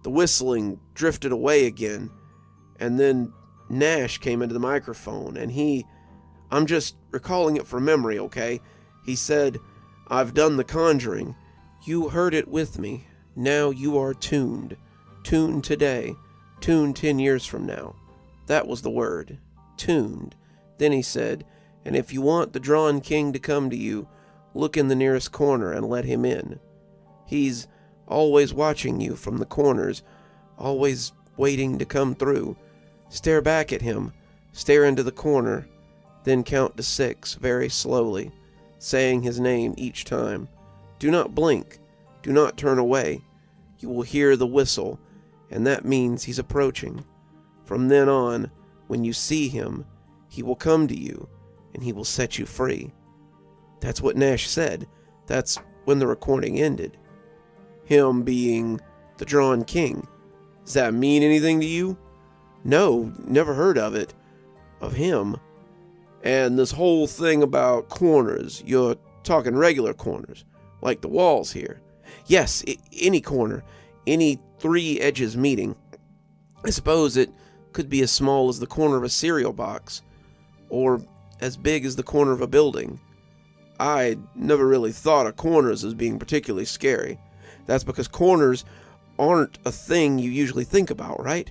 The whistling drifted away again. And then Nash came into the microphone, and I'm just recalling it from memory, okay? He said, "I've done the conjuring. You heard it with me. Now you are tuned. Tuned today. Tuned 10 years from now." That was the word. Tuned. Then he said, "And if you want the Drawn King to come to you, look in the nearest corner and let him in. He's always watching you from the corners, always waiting to come through. Stare back at him. Stare into the corner. Then count to 6 very slowly, saying his name each time. Do not blink. Do not turn away. You will hear the whistle, and that means he's approaching. From then on, when you see him, he will come to you, and he will set you free." That's what Nash said. That's when the recording ended. Him being the Drawn King. Does that mean anything to you? No, never heard of it. Of him. And this whole thing about corners, you're talking regular corners, like the walls here. Yes, any corner, any 3 edges meeting. I suppose it could be as small as the corner of a cereal box, or as big as the corner of a building. I never really thought of corners as being particularly scary. That's because corners aren't a thing you usually think about, right?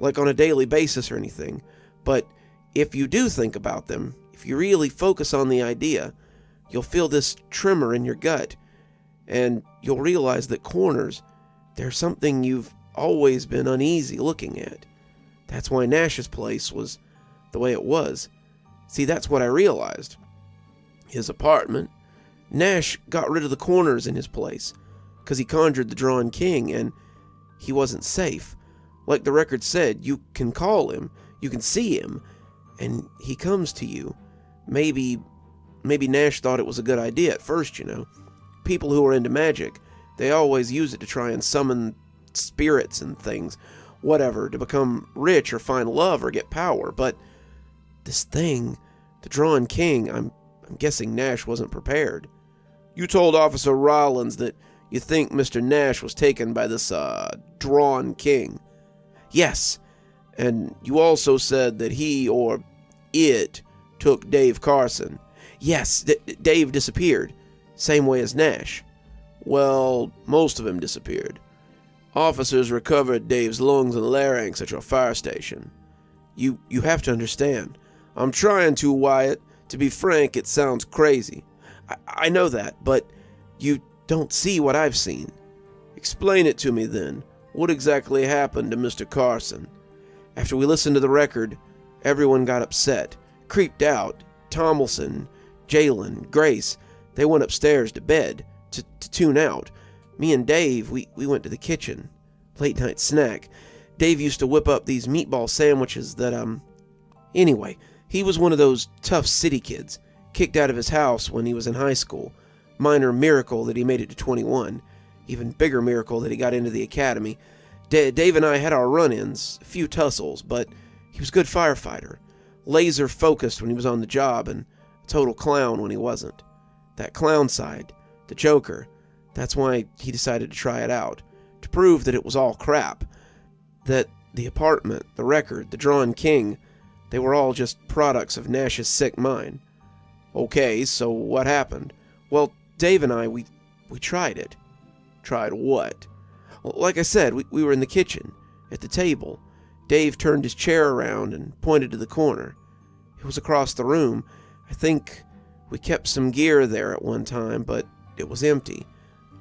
Like on a daily basis or anything. But if you do think about them, if you really focus on the idea, you'll feel this tremor in your gut, and you'll realize that corners, they're something you've always been uneasy looking at. That's why Nash's place was the way it was. See, that's what I realized. His apartment, Nash got rid of the corners in his place, because he conjured the Drawn King, and he wasn't safe. Like the record said, you can call him, you can see him, and he comes to you. Maybe Nash thought it was a good idea at first, you know. People who are into magic, they always use it to try and summon spirits and things, whatever, to become rich or find love or get power. But this thing, the Drawn King, I'm guessing Nash wasn't prepared. You told Officer Rollins that you think Mr. Nash was taken by this, Drawn King. Yes, and you also said that he, or it, took Dave Carson. Yes, Dave disappeared, same way as Nash. Well, most of him disappeared. Officers recovered Dave's lungs and larynx at your fire station. You have to understand. I'm trying to, Wyatt. To be frank, it sounds crazy. I know that, but you don't see what I've seen. Explain it to me then. What exactly happened to Mr. Carson? After we listened to the record, everyone got upset, creeped out. Tomlinson, Jalen, Grace, they went upstairs to bed to tune out. Me and Dave, we went to the kitchen. Late night snack. Dave used to whip up these meatball sandwiches that, Anyway, he was one of those tough city kids, kicked out of his house when he was in high school. Minor miracle that he made it to 21. Even bigger miracle that he got into the academy. Dave and I had our run-ins, a few tussles, but he was a good firefighter. Laser focused when he was on the job, and a total clown when he wasn't. That clown side, the Joker, that's why he decided to try it out. To prove that it was all crap. That the apartment, the record, the Drawn King, they were all just products of Nash's sick mind. Okay, so what happened? Well, Dave and I, we tried it. Tried what? Well, like I said, we were in the kitchen, at the table. Dave turned his chair around and pointed to the corner. It was across the room. I think we kept some gear there at one time, but it was empty.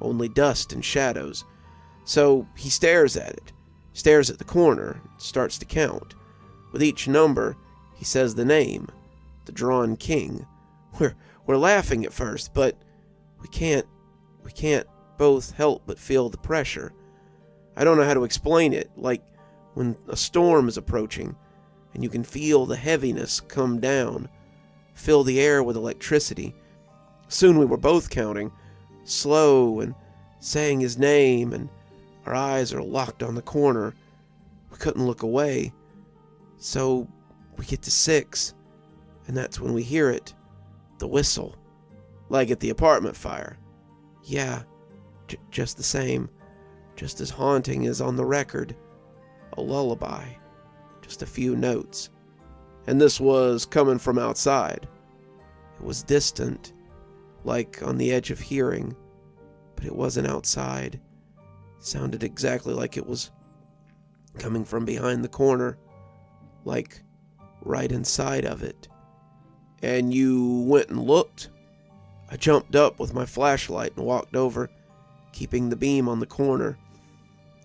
Only dust and shadows. So he stares at it. stares at the corner, starts to count. With each number, he says the name, the Drawn King. We're laughing at first, but we can't both help but feel the pressure. I don't know how to explain it, like when a storm is approaching, and you can feel the heaviness come down, fill the air with electricity. Soon we were both counting, slow and saying his name, and our eyes are locked on the corner. We couldn't look away. So we get to 6, and that's when we hear it. The whistle. Like at the apartment fire. Yeah, just the same. Just as haunting as on the record. A lullaby. Just a few notes. And this was coming from outside. It was distant, like on the edge of hearing, but it wasn't outside. It sounded exactly like it was coming from behind the corner, like right inside of it. And you went and looked? I jumped up with my flashlight and walked over, keeping the beam on the corner.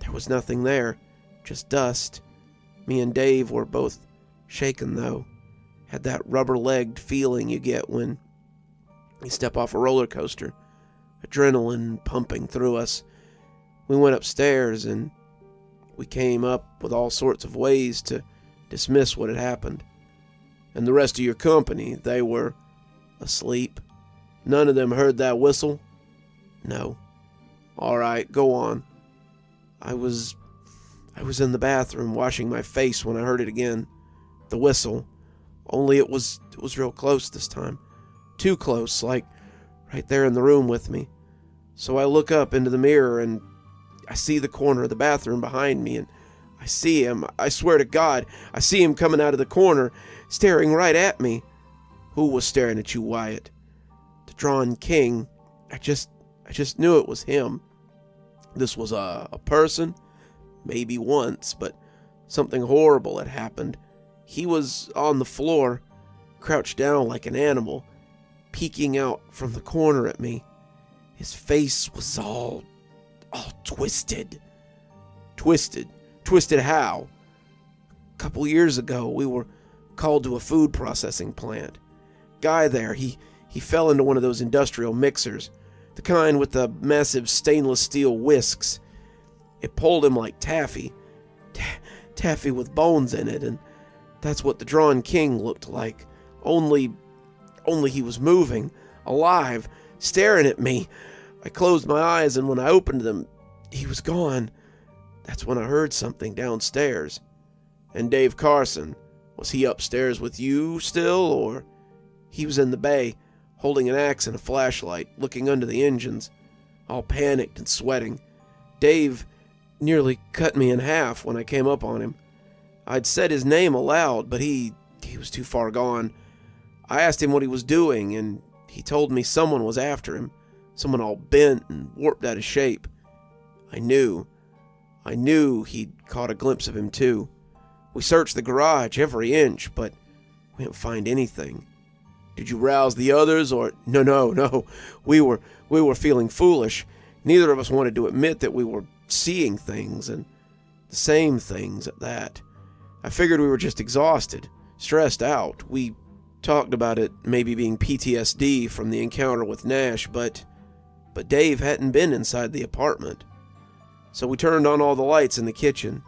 There was nothing there, just dust. Me and Dave were both shaken, though. Had that rubber-legged feeling you get when you step off a roller coaster. Adrenaline pumping through us. We went upstairs and we came up with all sorts of ways to dismiss what had happened. And the rest of your company, they were asleep. None of them heard that whistle? No. All right, go on. I was in the bathroom washing my face when I heard it again. The whistle. Only it was real close this time. Too close, like right there in the room with me. So I look up into the mirror and I see the corner of the bathroom behind me, and I see him. I swear to God, I see him coming out of the corner, staring right at me. Who was staring at you, Wyatt? The Drawn King. I just knew it was him. This was a person, maybe once, but something horrible had happened. He was on the floor, crouched down like an animal, peeking out from the corner at me. His face was all twisted. Twisted? Twisted how? A couple years ago, we were called to a food processing plant. Guy there, he fell into one of those industrial mixers, the kind with the massive stainless steel whisks. It pulled him like taffy. Taffy with bones in it, and that's what the Drawn King looked like. Only he was moving, alive, staring at me. I closed my eyes, and when I opened them, he was gone. That's when I heard something downstairs. And Dave Carson, was he upstairs with you still, or? He was in the bay, holding an axe and a flashlight, looking under the engines, all panicked and sweating. Dave nearly cut me in half when I came up on him. I'd said his name aloud, but he was too far gone. I asked him what he was doing, and he told me someone was after him, someone all bent and warped out of shape. I knew he'd caught a glimpse of him too. We searched the garage every inch, but we didn't find anything. Did you rouse the others, or? No. We were feeling foolish. Neither of us wanted to admit that we were seeing things, and the same things at that. I figured we were just exhausted, stressed out. We talked about it maybe being PTSD from the encounter with Nash, but Dave hadn't been inside the apartment. So we turned on all the lights in the kitchen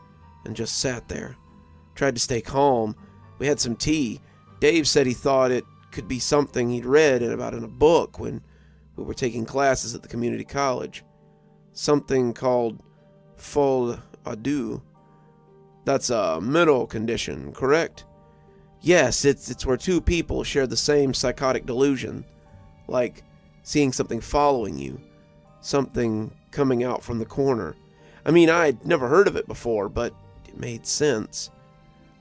and just sat there. Tried to stay calm. We had some tea. Dave said he thought it could be something he'd read about in a book when we were taking classes at the community college. Something called folie. That's a mental condition, correct? Yes, it's where two people share the same psychotic delusion, like seeing something following you, something coming out from the corner. I mean, I'd never heard of it before, but it made sense.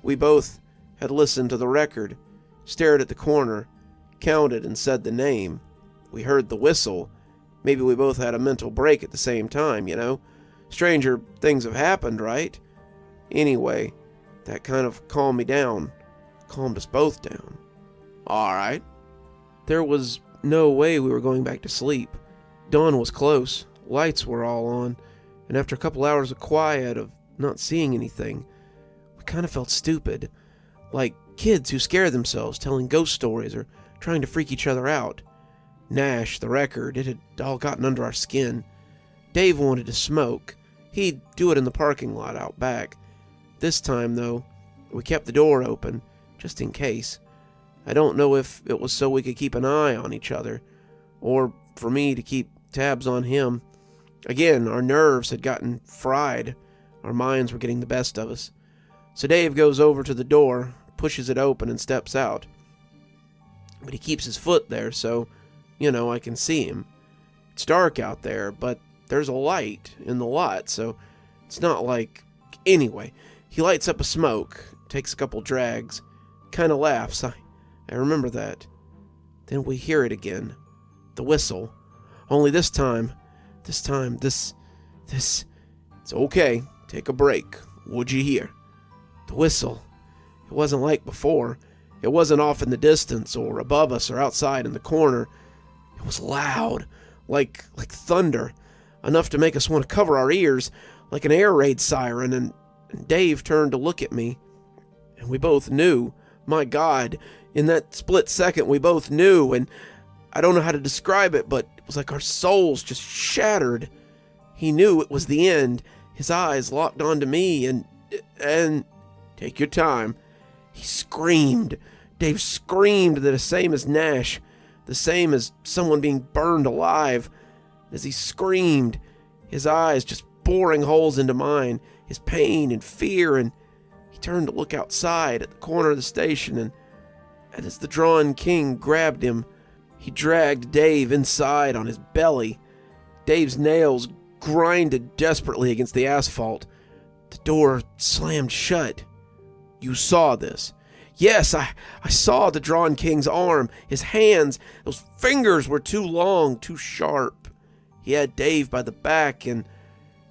We both had listened to the record, stared at the corner, counted and said the name. We heard the whistle. Maybe we both had a mental break at the same time, you know? Stranger things have happened, right? Anyway, that kind of calmed me down. Calmed us both down. All right. There was no way we were going back to sleep. Dawn was close. Lights were all on. And after a couple hours of quiet, of not seeing anything. We kind of felt stupid, like kids who scare themselves telling ghost stories or trying to freak each other out. Nash, the record, it had all gotten under our skin. Dave wanted to smoke. He'd do it in the parking lot out back. This time, though, we kept the door open, just in case. I don't know if it was so we could keep an eye on each other, or for me to keep tabs on him. Again, our nerves had gotten fried. Our minds were getting the best of us. So Dave goes over to the door, pushes it open, and steps out. But he keeps his foot there, so, I can see him. It's dark out there, but there's a light in the lot, so it's not like... Anyway, he lights up a smoke, takes a couple drags, kind of laughs. I remember that. Then we hear it again. The whistle. Only this time, it's okay. Take a break. What'd you hear? The whistle. It wasn't like before. It wasn't off in the distance or above us or outside in the corner. It was loud, like thunder, enough to make us want to cover our ears, like an air raid siren, and Dave turned to look at me, and we both knew. My God, in that split second, we both knew, and I don't know how to describe it, but it was like our souls just shattered. He knew it was the end. His eyes locked onto me, and take your time. He screamed. Dave screamed the same as Nash, the same as someone being burned alive. As he screamed, his eyes just boring holes into mine, his pain and fear, and he turned to look outside at the corner of the station, and as the Drawn King grabbed him, he dragged Dave inside on his belly. Dave's nails grinded desperately against the asphalt. The door slammed shut. You saw this. Yes, I saw the Drawn King's arm, his hands. Those fingers were too long, too sharp. He had Dave by the back, and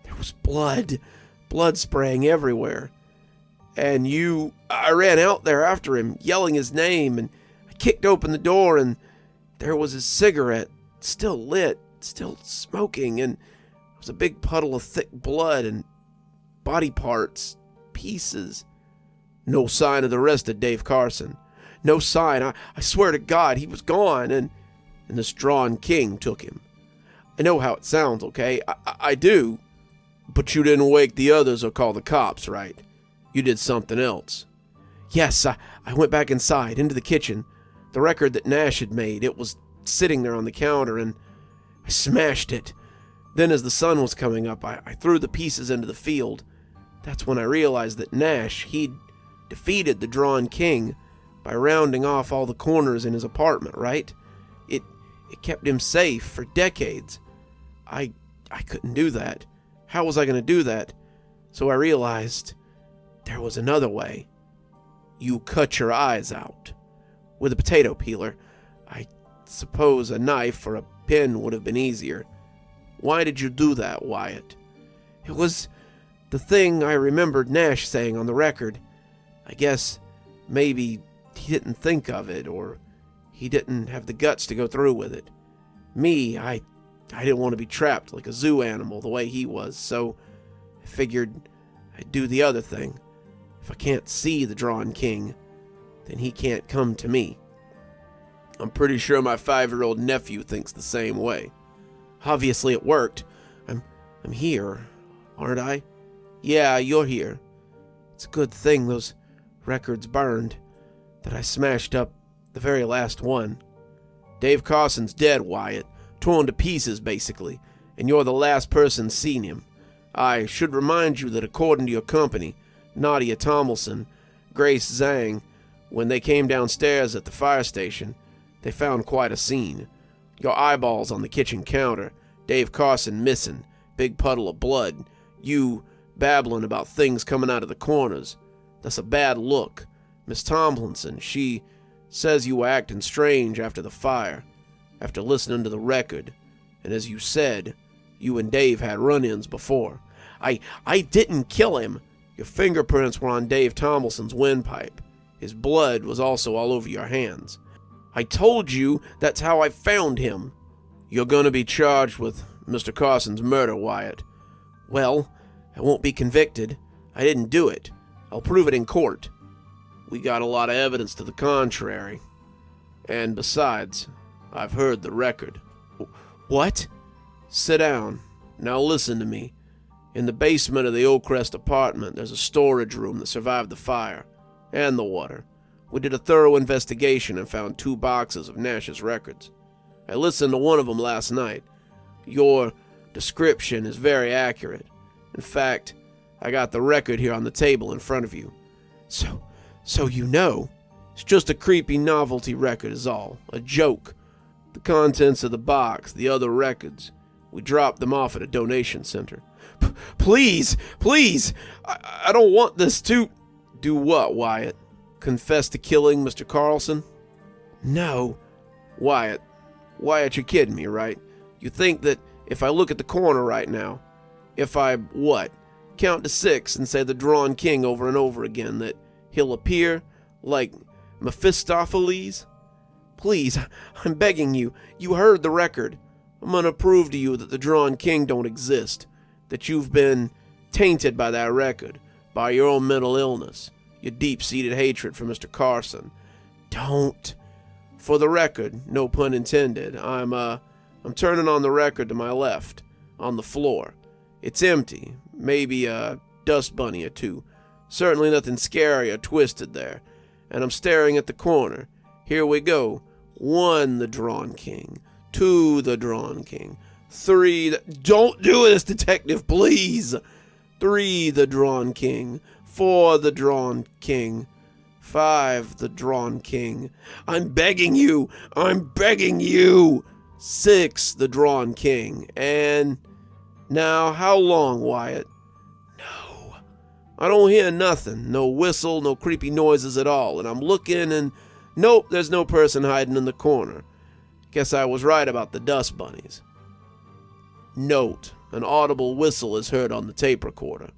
there was blood spraying everywhere. And I ran out there after him, yelling his name, and I kicked open the door, and there was his cigarette, still lit, still smoking, and there was a big puddle of thick blood and body parts, pieces. No sign of the rest of Dave Carson. No sign. I swear to God, he was gone, and this Drawn King took him. I know how it sounds, okay? I do. But you didn't wake the others or call the cops, right? You did something else. Yes, I went back inside, into the kitchen. The record that Nash had made, it was sitting there on the counter, and I smashed it. Then as the sun was coming up, I threw the pieces into the field. That's when I realized that Nash, he'd defeated the Drawn King by rounding off all the corners in his apartment, right? It kept him safe for decades. I couldn't do that. How was I going to do that? So I realized there was another way. You cut your eyes out. With a potato peeler. I suppose a knife or a pin would have been easier. Why did you do that, Wyatt? It was the thing I remembered Nash saying on the record. I guess maybe he didn't think of it, or he didn't have the guts to go through with it. Me, I didn't want to be trapped like a zoo animal the way he was, so I figured I'd do the other thing. If I can't see the Drawn King, then he can't come to me. I'm pretty sure my 5-year-old nephew thinks the same way. Obviously it worked. I'm here, aren't I? Yeah, you're here. It's a good thing those records burned, that I smashed up the very last one. Dave Carson's dead, Wyatt. Torn to pieces, basically, and you're the last person seen him. I should remind you that according to your company, Nadia Tomlinson, Grace Zhang, when they came downstairs at the fire station, they found quite a scene. Your eyeballs on the kitchen counter, Dave Carson missing, big puddle of blood, you babbling about things coming out of the corners. That's a bad look. Miss Tomlinson, she says you were acting strange after the fire, after listening to the record, and as you said, you and Dave had run-ins before. I didn't kill him. Your fingerprints were on Dave Tomlinson's windpipe. His blood was also all over your hands. I told you that's how I found him. You're gonna be charged with Mr. Carson's murder, Wyatt. Well, I won't be convicted. I didn't do it. I'll prove it in court. We got a lot of evidence to the contrary. And besides, I've heard the record. What? Sit down. Now listen to me. In the basement of the Oakcrest apartment, there's a storage room that survived the fire and the water. We did a thorough investigation and found 2 boxes of Nash's records. I listened to one of them last night. Your description is very accurate. In fact, I got the record here on the table in front of you. So you know. It's just a creepy novelty record is all. A joke. The contents of the box, the other records, we dropped them off at a donation center. Please! I don't want this to... Do what, Wyatt? Confess to killing Mr. Carlson? No. Wyatt, you're kidding me, right? You think that if I look at the corner right now, if I, count to 6 and say the Drawn King over and over again, that he'll appear like Mephistopheles? Please, I'm begging you. You heard the record. I'm gonna prove to you that the Drawn King don't exist, that you've been tainted by that record, by your own mental illness, your deep-seated hatred for Mr. Carson. Don't. For the record, no pun intended, I'm turning on the record to my left, on the floor. It's empty, maybe a dust bunny or 2. Certainly nothing scary or twisted there. And I'm staring at the corner. Here we go. 1, the Drawn King. 2, the Drawn King. 3, Don't do this, detective, please! 3, the Drawn King. 4, the Drawn King. 5, the Drawn King. I'm begging you! 6, the Drawn King. And now, how long, Wyatt? No. I don't hear nothing. No whistle, no creepy noises at all. And I'm looking and... Nope, there's no person hiding in the corner. Guess I was right about the dust bunnies. Note, an audible whistle is heard on the tape recorder.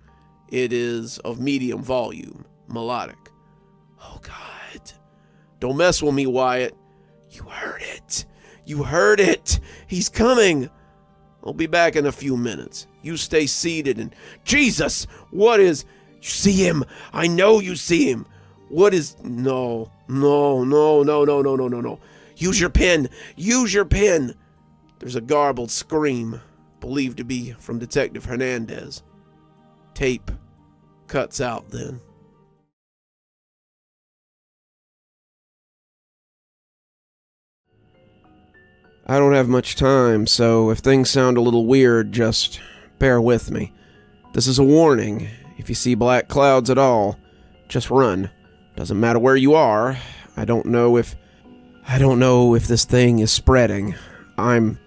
It is of medium volume, melodic. Oh, God. Don't mess with me, Wyatt. You heard it. You heard it. He's coming. I'll be back in a few minutes. You stay seated and... Jesus! What is... You see him. I know you see him. What is... No. Use your pen. Use your pen. There's a garbled scream, believed to be from Detective Hernandez. Tape cuts out then. I don't have much time, so if things sound a little weird, just bear with me. This is a warning. If you see black clouds at all, just run. Doesn't matter where you are. I don't know if this thing is spreading. I'm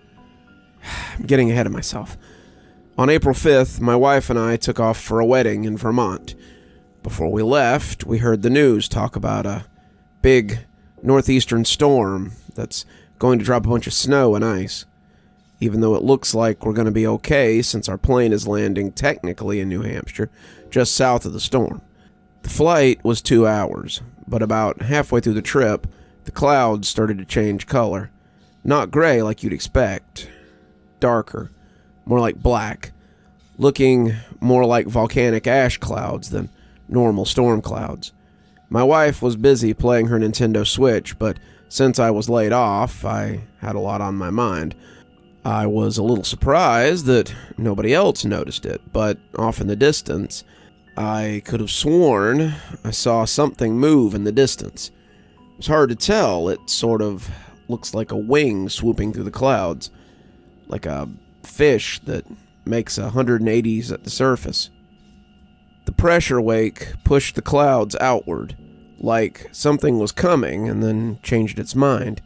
getting ahead of myself. On April 5th, my wife and I took off for a wedding in Vermont. Before we left, we heard the news talk about a big northeastern storm that's going to drop a bunch of snow and ice. Even though it looks like we're going to be okay since our plane is landing technically in New Hampshire, just south of the storm. The flight was 2 hours, but about halfway through the trip, the clouds started to change color. Not gray like you'd expect. Darker. More like black. Looking more like volcanic ash clouds than normal storm clouds. My wife was busy playing her Nintendo Switch, but since I was laid off, I had a lot on my mind. I was a little surprised that nobody else noticed it, but off in the distance, I could have sworn I saw something move in the distance. It was hard to tell. It sort of looks like a wing swooping through the clouds, like a fish that makes 180s at the surface. The pressure wake pushed the clouds outward, like something was coming and then changed its mind.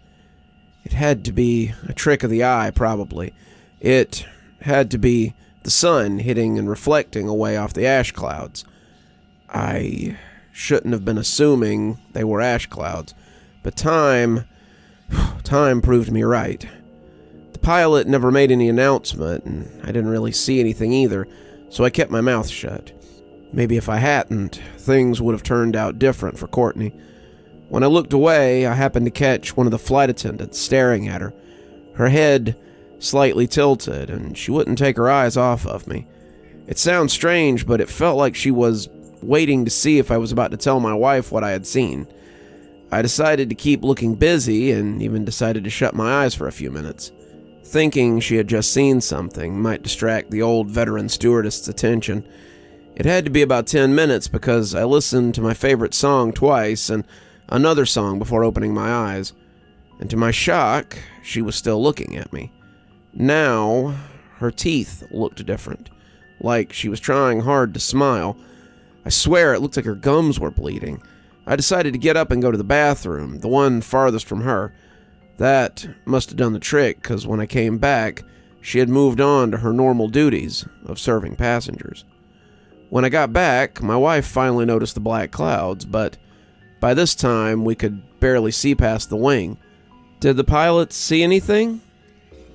It had to be a trick of the eye, probably. It had to be the sun hitting and reflecting away off the ash clouds. I shouldn't have been assuming they were ash clouds, but time proved me right. The pilot never made any announcement, and I didn't really see anything either, so I kept my mouth shut. Maybe if I hadn't, things would have turned out different for Courtney. When I looked away, I happened to catch one of the flight attendants staring at her. Her head slightly tilted, and she wouldn't take her eyes off of me. It sounds strange, but it felt like she was waiting to see if I was about to tell my wife what I had seen. I decided to keep looking busy and even decided to shut my eyes for a few minutes. Thinking she had just seen something might distract the old veteran stewardess's attention. It had to be about 10 minutes because I listened to my favorite song twice and another song before opening my eyes. And to my shock, she was still looking at me. Now, her teeth looked different, like she was trying hard to smile. I swear it looked like her gums were bleeding. I decided to get up and go to the bathroom, the one farthest from her. That must have done the trick, because when I came back, she had moved on to her normal duties of serving passengers. When I got back, my wife finally noticed the black clouds, but by this time we could barely see past the wing. Did the pilots see anything?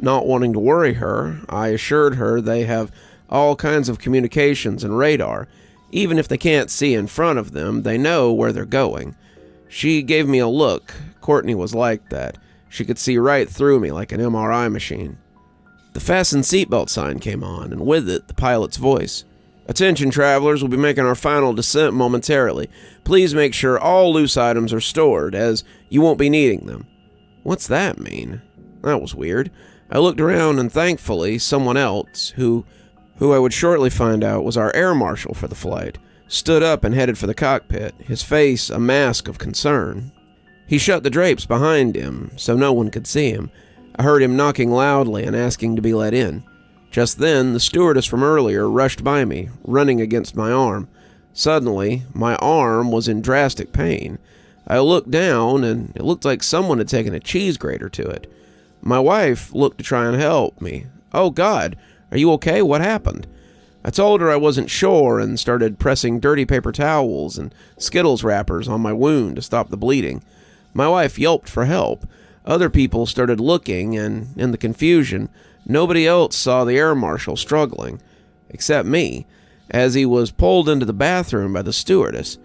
Not wanting to worry her, I assured her they have all kinds of communications and radar. Even if they can't see in front of them, they know where they're going. She gave me a look. Courtney was like that. She could see right through me like an MRI machine. The fasten seatbelt sign came on, and with it, the pilot's voice. "Attention travelers, we'll be making our final descent momentarily. Please make sure all loose items are stored, as you won't be needing them." What's that mean? That was weird. I looked around, and thankfully, someone else, who I would shortly find out was our air marshal for the flight, stood up and headed for the cockpit, his face a mask of concern. He shut the drapes behind him, so no one could see him. I heard him knocking loudly and asking to be let in. Just then, the stewardess from earlier rushed by me, running against my arm. Suddenly, my arm was in drastic pain. I looked down, and it looked like someone had taken a cheese grater to it. My wife looked to try and help me. "Oh, God, are you okay? What happened?" I told her I wasn't sure and started pressing dirty paper towels and Skittles wrappers on my wound to stop the bleeding. My wife yelped for help. Other people started looking, and in the confusion, nobody else saw the air marshal struggling, except me, as he was pulled into the bathroom by the stewardess.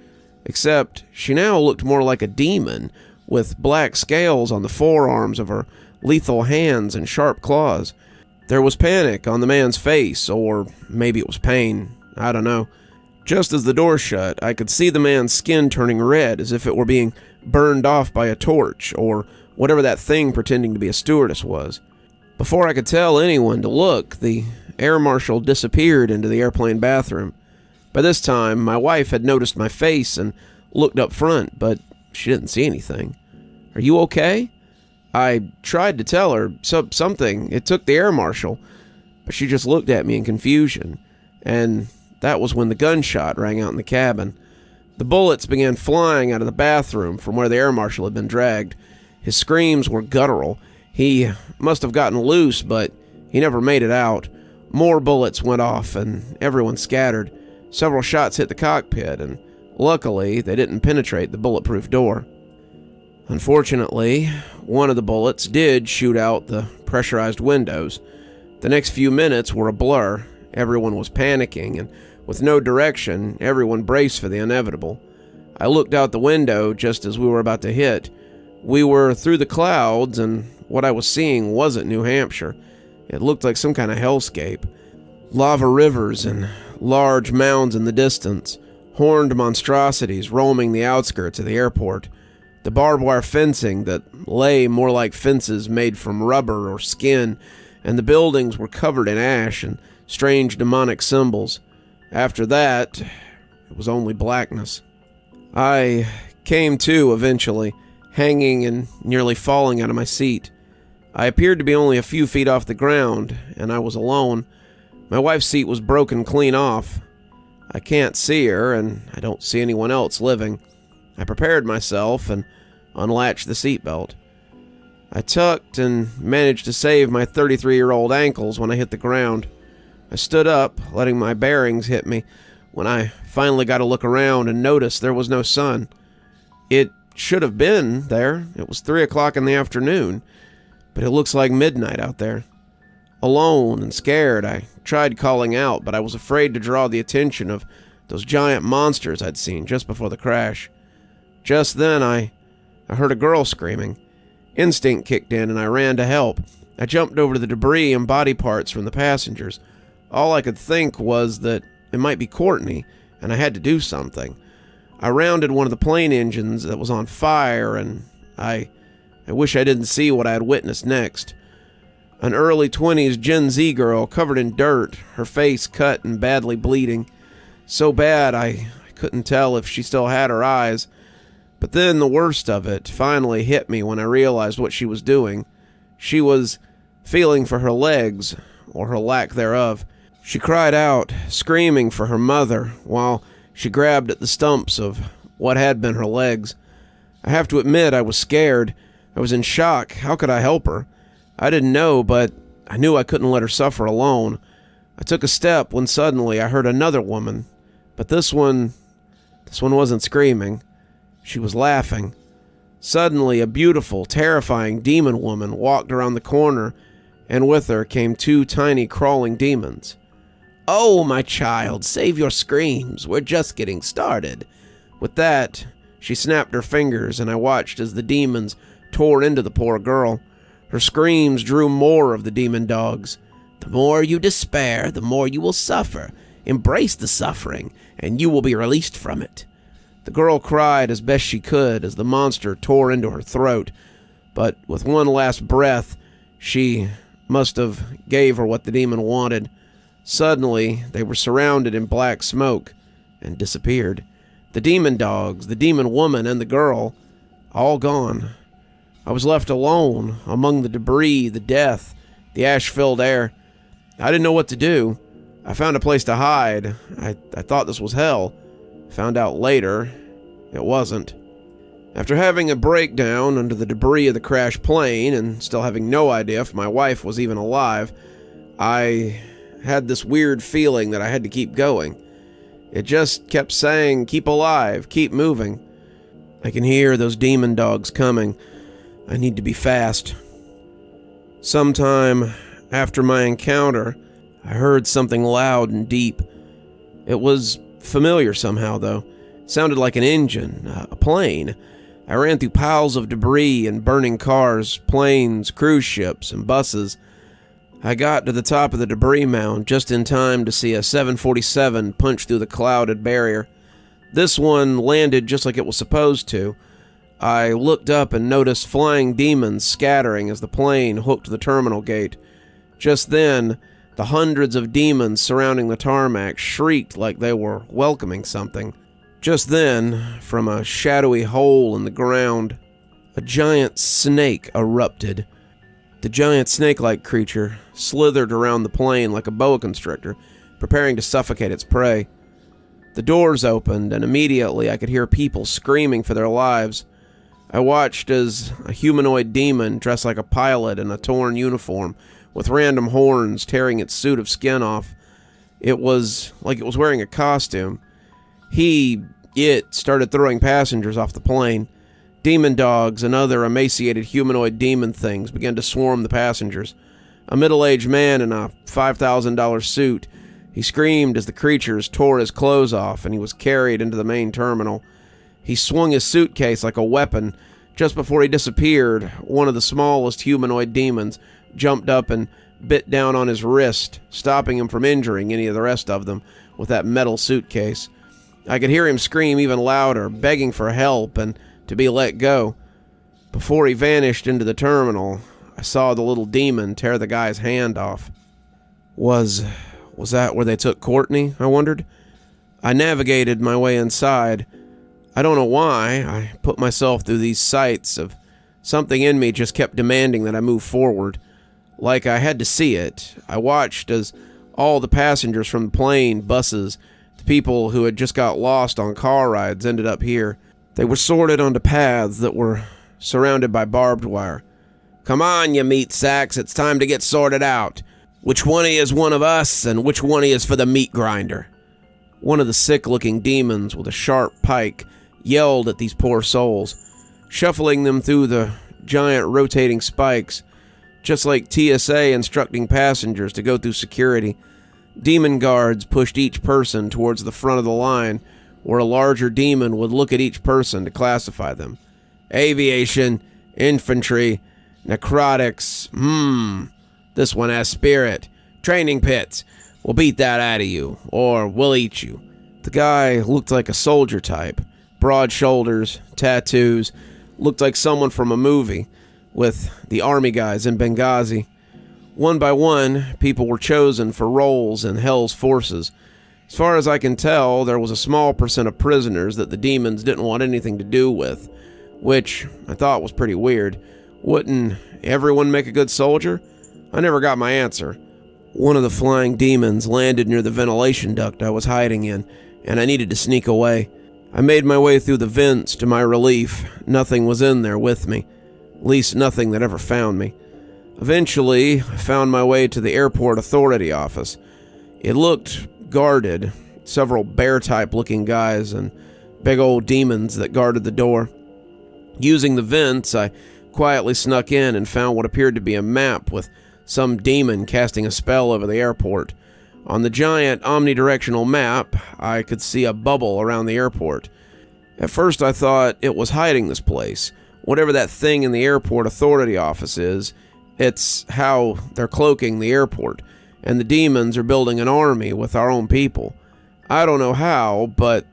Except she now looked more like a demon, with black scales on the forearms of her lethal hands and sharp claws. There was panic on the man's face, or maybe it was pain. I don't know. Just as the door shut, I could see the man's skin turning red as if it were being burned off by a torch, or whatever that thing pretending to be a stewardess was. Before I could tell anyone to look, the air marshal disappeared into the airplane bathroom. By this time, my wife had noticed my face and looked up front, but she didn't see anything. "Are you okay?" I tried to tell her something. It took the air marshal, but she just looked at me in confusion. And that was when the gunshot rang out in the cabin. The bullets began flying out of the bathroom from where the air marshal had been dragged. His screams were guttural. He must have gotten loose, but he never made it out. More bullets went off, and everyone scattered. Several shots hit the cockpit, and luckily they didn't penetrate the bulletproof door. Unfortunately, one of the bullets did shoot out the pressurized windows. The next few minutes were a blur. Everyone was panicking, and with no direction, everyone braced for the inevitable. I looked out the window just as we were about to hit. We were through the clouds, and what I was seeing wasn't New Hampshire. It looked like some kind of hellscape. Lava rivers and large mounds in the distance, horned monstrosities roaming the outskirts of the airport. The barbed wire fencing that lay more like fences made from rubber or skin, and the buildings were covered in ash and strange demonic symbols. After that, it was only blackness. I came to eventually, hanging and nearly falling out of my seat. I appeared to be only a few feet off the ground, and I was alone. My wife's seat was broken clean off. I can't see her, and I don't see anyone else living. I prepared myself and unlatched the seatbelt. I tucked and managed to save my 33-year-old ankles when I hit the ground. I stood up, letting my bearings hit me, when I finally got to look around and noticed there was no sun. It should have been there. It was 3 o'clock in the afternoon, but it looks like midnight out there. Alone and scared, I tried calling out, but I was afraid to draw the attention of those giant monsters I'd seen just before the crash. Just then, I heard a girl screaming. Instinct kicked in, and I ran to help. I jumped over the debris and body parts from the passengers. All I could think was that it might be Courtney, and I had to do something. I rounded one of the plane engines that was on fire, and I wish I didn't see what I had witnessed next. An early 20s Gen Z girl covered in dirt, her face cut and badly bleeding. So bad I couldn't tell if she still had her eyes. But then the worst of it finally hit me when I realized what she was doing. She was feeling for her legs, or her lack thereof. She cried out, screaming for her mother, while she grabbed at the stumps of what had been her legs. I have to admit I was scared. I was in shock. How could I help her? I didn't know, but I knew I couldn't let her suffer alone. I took a step when suddenly I heard another woman, but this one wasn't screaming. She was laughing. Suddenly, a beautiful, terrifying demon woman walked around the corner, and with her came two tiny, crawling demons. "Oh, my child, save your screams. We're just getting started." With that, she snapped her fingers, and I watched as the demons tore into the poor girl. Her screams drew more of the demon dogs. "The more you despair, the more you will suffer. Embrace the suffering, and you will be released from it." The girl cried as best she could as the monster tore into her throat, but with one last breath, she must have gave her what the demon wanted. Suddenly, they were surrounded in black smoke and disappeared. The demon dogs, the demon woman, and the girl, all gone. I was left alone among the debris, the death, the ash-filled air. I didn't know what to do. I found a place to hide. I thought this was hell. Found out later, it wasn't. After having a breakdown under the debris of the crashed plane and still having no idea if my wife was even alive, I had this weird feeling that I had to keep going. It just kept saying, keep alive, keep moving. I can hear those demon dogs coming. I need to be fast. Sometime after my encounter, I heard something loud and deep. It was familiar somehow, though. It sounded like an engine, a plane. I ran through piles of debris and burning cars, planes, cruise ships, and buses. I got to the top of the debris mound just in time to see a 747 punch through the clouded barrier. This one landed just like it was supposed to. I looked up and noticed flying demons scattering as the plane hooked the terminal gate. Just then, the hundreds of demons surrounding the tarmac shrieked like they were welcoming something. Just then, from a shadowy hole in the ground, a giant snake erupted. The giant snake-like creature slithered around the plane like a boa constrictor, preparing to suffocate its prey. The doors opened, and immediately I could hear people screaming for their lives. I watched as a humanoid demon dressed like a pilot in a torn uniform, with random horns tearing its suit of skin off. It was like it was wearing a costume. It started throwing passengers off the plane. Demon dogs and other emaciated humanoid demon things began to swarm the passengers. A middle-aged man in a $5,000 suit. He screamed as the creatures tore his clothes off, and he was carried into the main terminal. He swung his suitcase like a weapon. Just before he disappeared, one of the smallest humanoid demons jumped up and bit down on his wrist, stopping him from injuring any of the rest of them with that metal suitcase. I could hear him scream even louder, begging for help and to be let go. Before he vanished into the terminal, I saw the little demon tear the guy's hand off. Was that where they took Courtney, I wondered? I navigated my way inside. I don't know why I put myself through these sights of something in me just kept demanding that I move forward. Like I had to see it. I watched as all the passengers from the plane, buses, the people who had just got lost on car rides ended up here. They were sorted onto paths that were surrounded by barbed wire. "Come on, you meat sacks, it's time to get sorted out. Which one of you is one of us, and which one of you is for the meat grinder?" One of the sick-looking demons with a sharp pike yelled at these poor souls, shuffling them through the giant rotating spikes, just like TSA instructing passengers to go through security. Demon guards pushed each person towards the front of the line, where a larger demon would look at each person to classify them. Aviation, infantry, necrotics, this one has spirit. Training pits, we'll beat that out of you, or we'll eat you. The guy looked like a soldier type. Broad shoulders, tattoos, looked like someone from a movie, with the army guys in Benghazi. One by one, people were chosen for roles in Hell's forces. As far as I can tell, there was a small percent of prisoners that the demons didn't want anything to do with, which I thought was pretty weird. Wouldn't everyone make a good soldier? I never got my answer. One of the flying demons landed near the ventilation duct I was hiding in, and I needed to sneak away. I made my way through the vents. To my relief, nothing was in there with me. At least nothing that ever found me. Eventually, I found my way to the airport authority office. It looked guarded. Several bear-type looking guys and big old demons that guarded the door. Using the vents, I quietly snuck in and found what appeared to be a map with some demon casting a spell over the airport. On the giant omnidirectional map, I could see a bubble around the airport. At first I thought it was hiding this place. Whatever that thing in the airport authority office is, it's how they're cloaking the airport, and the demons are building an army with our own people. I don't know how, but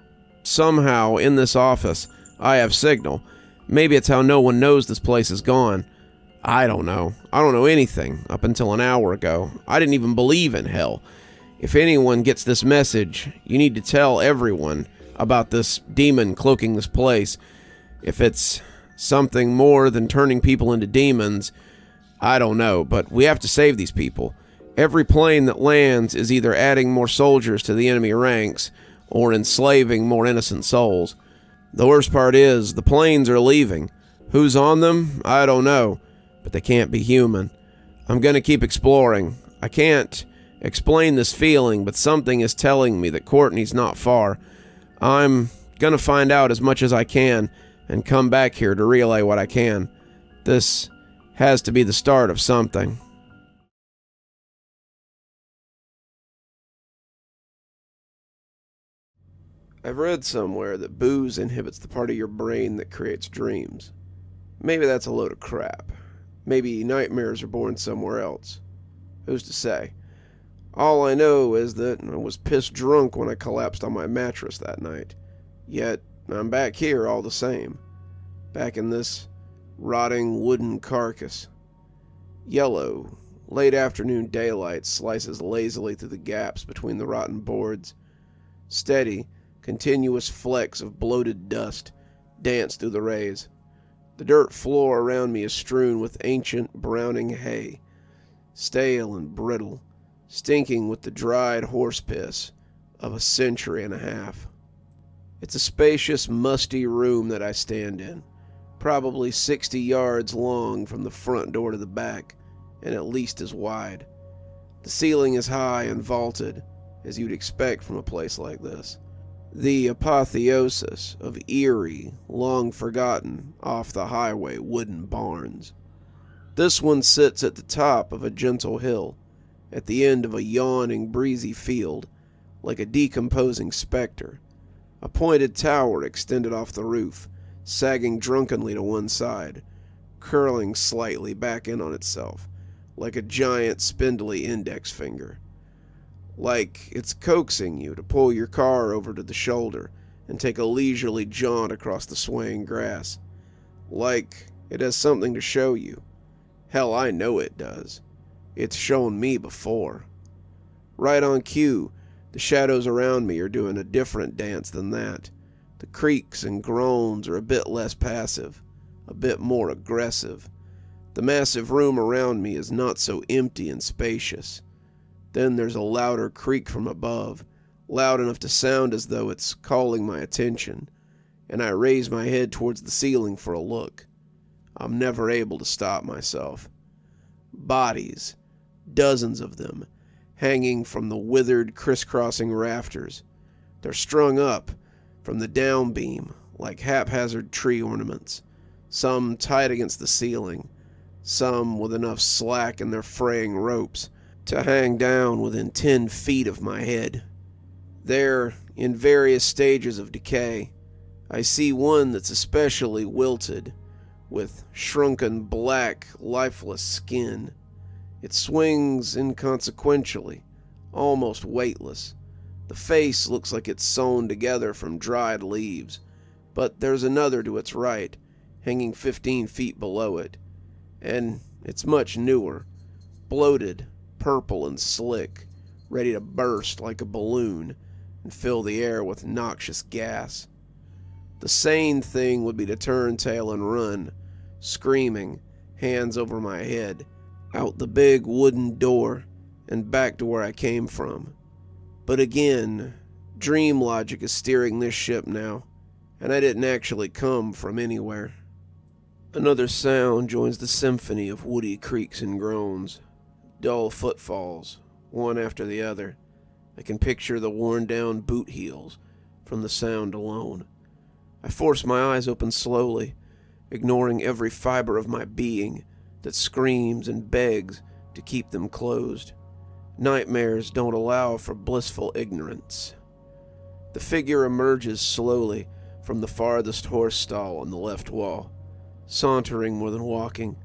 somehow in this office I have signal. Maybe it's how no one knows this place is gone. I don't know. I don't know anything up until an hour ago. I didn't even believe in hell. If anyone gets this message, you need to tell everyone about this demon cloaking this place. If it's something more than turning people into demons, I don't know, but we have to save these people. Every plane that lands is either adding more soldiers to the enemy ranks or enslaving more innocent souls. The worst part is, the planes are leaving. Who's on them? I don't know, but they can't be human. I'm going to keep exploring. I can't explain this feeling, but something is telling me that Courtney's not far. I'm going to find out as much as I can and come back here to relay what I can. This has to be the start of something. I've read somewhere that booze inhibits the part of your brain that creates dreams. Maybe that's a load of crap. Maybe nightmares are born somewhere else. Who's to say? All I know is that I was pissed drunk when I collapsed on my mattress that night. Yet, I'm back here all the same. Back in this rotting wooden carcass. Yellow, late afternoon daylight slices lazily through the gaps between the rotten boards. Steady, continuous flecks of bloated dust dance through the rays. The dirt floor around me is strewn with ancient browning hay, stale and brittle, stinking with the dried horse piss of a century and a half. It's a spacious, musty room that I stand in, probably 60 yards long from the front door to the back, and at least as wide. The ceiling is high and vaulted, as you'd expect from a place like this. The apotheosis of eerie, long-forgotten, off-the-highway wooden barns. This one sits at the top of a gentle hill, at the end of a yawning, breezy field, like a decomposing specter. A pointed tower extended off the roof, sagging drunkenly to one side, curling slightly back in on itself, like a giant spindly index finger. Like it's coaxing you to pull your car over to the shoulder and take a leisurely jaunt across the swaying grass. Like it has something to show you. Hell, I know it does. It's shown me before. Right on cue, the shadows around me are doing a different dance than that. The creaks and groans are a bit less passive, a bit more aggressive. The massive room around me is not so empty and spacious. Then there's a louder creak from above, loud enough to sound as though it's calling my attention, and I raise my head towards the ceiling for a look. I'm never able to stop myself. Bodies, dozens of them, hanging from the withered, crisscrossing rafters. They're strung up from the downbeam like haphazard tree ornaments, some tied against the ceiling, some with enough slack in their fraying ropes to hang down within 10 feet of my head. They're in various stages of decay. I see one that's especially wilted, with shrunken black, lifeless skin. It swings inconsequentially, almost weightless. The face looks like it's sewn together from dried leaves, but there's another to its right, hanging 15 feet below it, and it's much newer, bloated, purple and slick, ready to burst like a balloon and fill the air with noxious gas. The sane thing would be to turn tail and run, screaming, hands over my head, out the big wooden door and back to where I came from. But again, dream logic is steering this ship now, and I didn't actually come from anywhere. Another sound joins the symphony of woody creaks and groans. Dull footfalls, one after the other. I can picture the worn-down boot heels from the sound alone. I force my eyes open slowly, ignoring every fiber of my being that screams and begs to keep them closed. Nightmares don't allow for blissful ignorance. The figure emerges slowly from the farthest horse stall on the left wall, sauntering more than walking,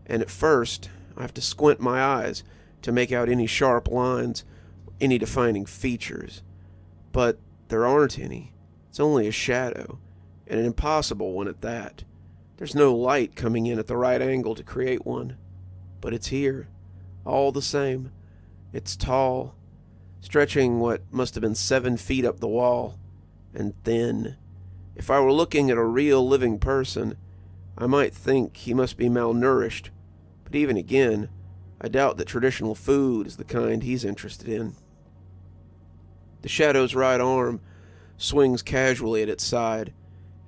and at first I have to squint my eyes to make out any sharp lines, any defining features. But there aren't any. It's only a shadow, and an impossible one at that. There's no light coming in at the right angle to create one. But it's here, all the same. It's tall, stretching what must have been 7 feet up the wall, and thin. If I were looking at a real living person, I might think he must be malnourished, but even again, I doubt that traditional food is the kind he's interested in. The shadow's right arm swings casually at its side.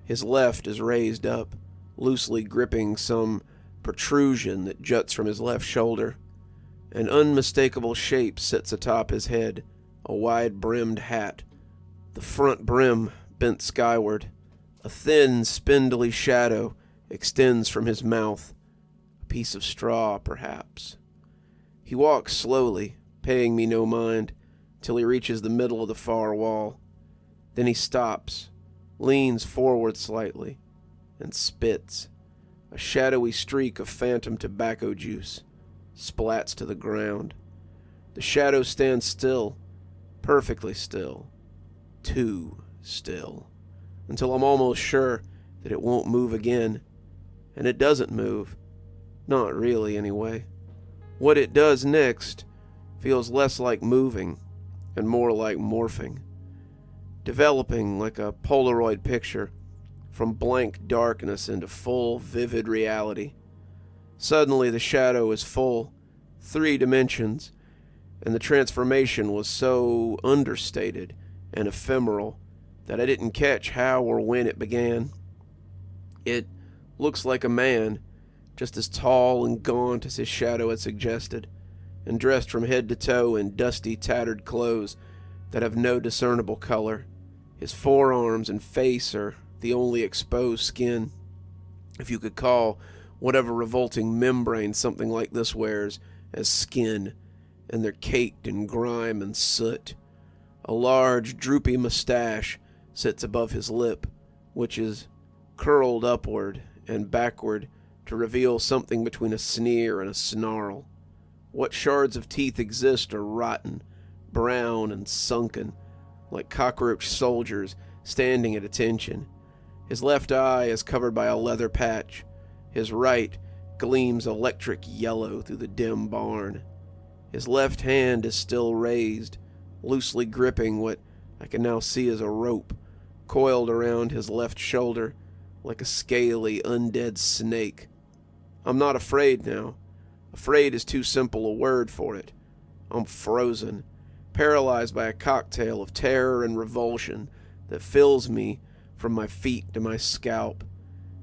His left is raised up, loosely gripping some protrusion that juts from his left shoulder. An unmistakable shape sits atop his head, a wide-brimmed hat, the front brim bent skyward. A thin, spindly shadow extends from his mouth, a piece of straw, perhaps. He walks slowly, paying me no mind, till he reaches the middle of the far wall. Then he stops, leans forward slightly, and spits. A shadowy streak of phantom tobacco juice splats to the ground. The shadow stands still, perfectly still, too still, until I'm almost sure that it won't move again. And it doesn't move. Not really, anyway. What it does next feels less like moving and more like morphing, developing like a Polaroid picture from blank darkness into full, vivid reality. Suddenly the shadow is full, 3 dimensions, and the transformation was so understated and ephemeral that I didn't catch how or when it began. It looks like a man, just as tall and gaunt as his shadow had suggested, and dressed from head to toe in dusty, tattered clothes that have no discernible color. His forearms and face are the only exposed skin, if you could call whatever revolting membrane something like this wears as skin, and they're caked in grime and soot. A large, droopy mustache sits above his lip, which is curled upward and backward to reveal something between a sneer and a snarl. What shards of teeth exist are rotten, brown, and sunken, like cockroach soldiers standing at attention. His left eye is covered by a leather patch. His right gleams electric yellow through the dim barn. His left hand is still raised, loosely gripping what I can now see as a rope, coiled around his left shoulder like a scaly, undead snake. I'm not afraid now. Afraid is too simple a word for it. I'm frozen, paralyzed by a cocktail of terror and revulsion that fills me from my feet to my scalp.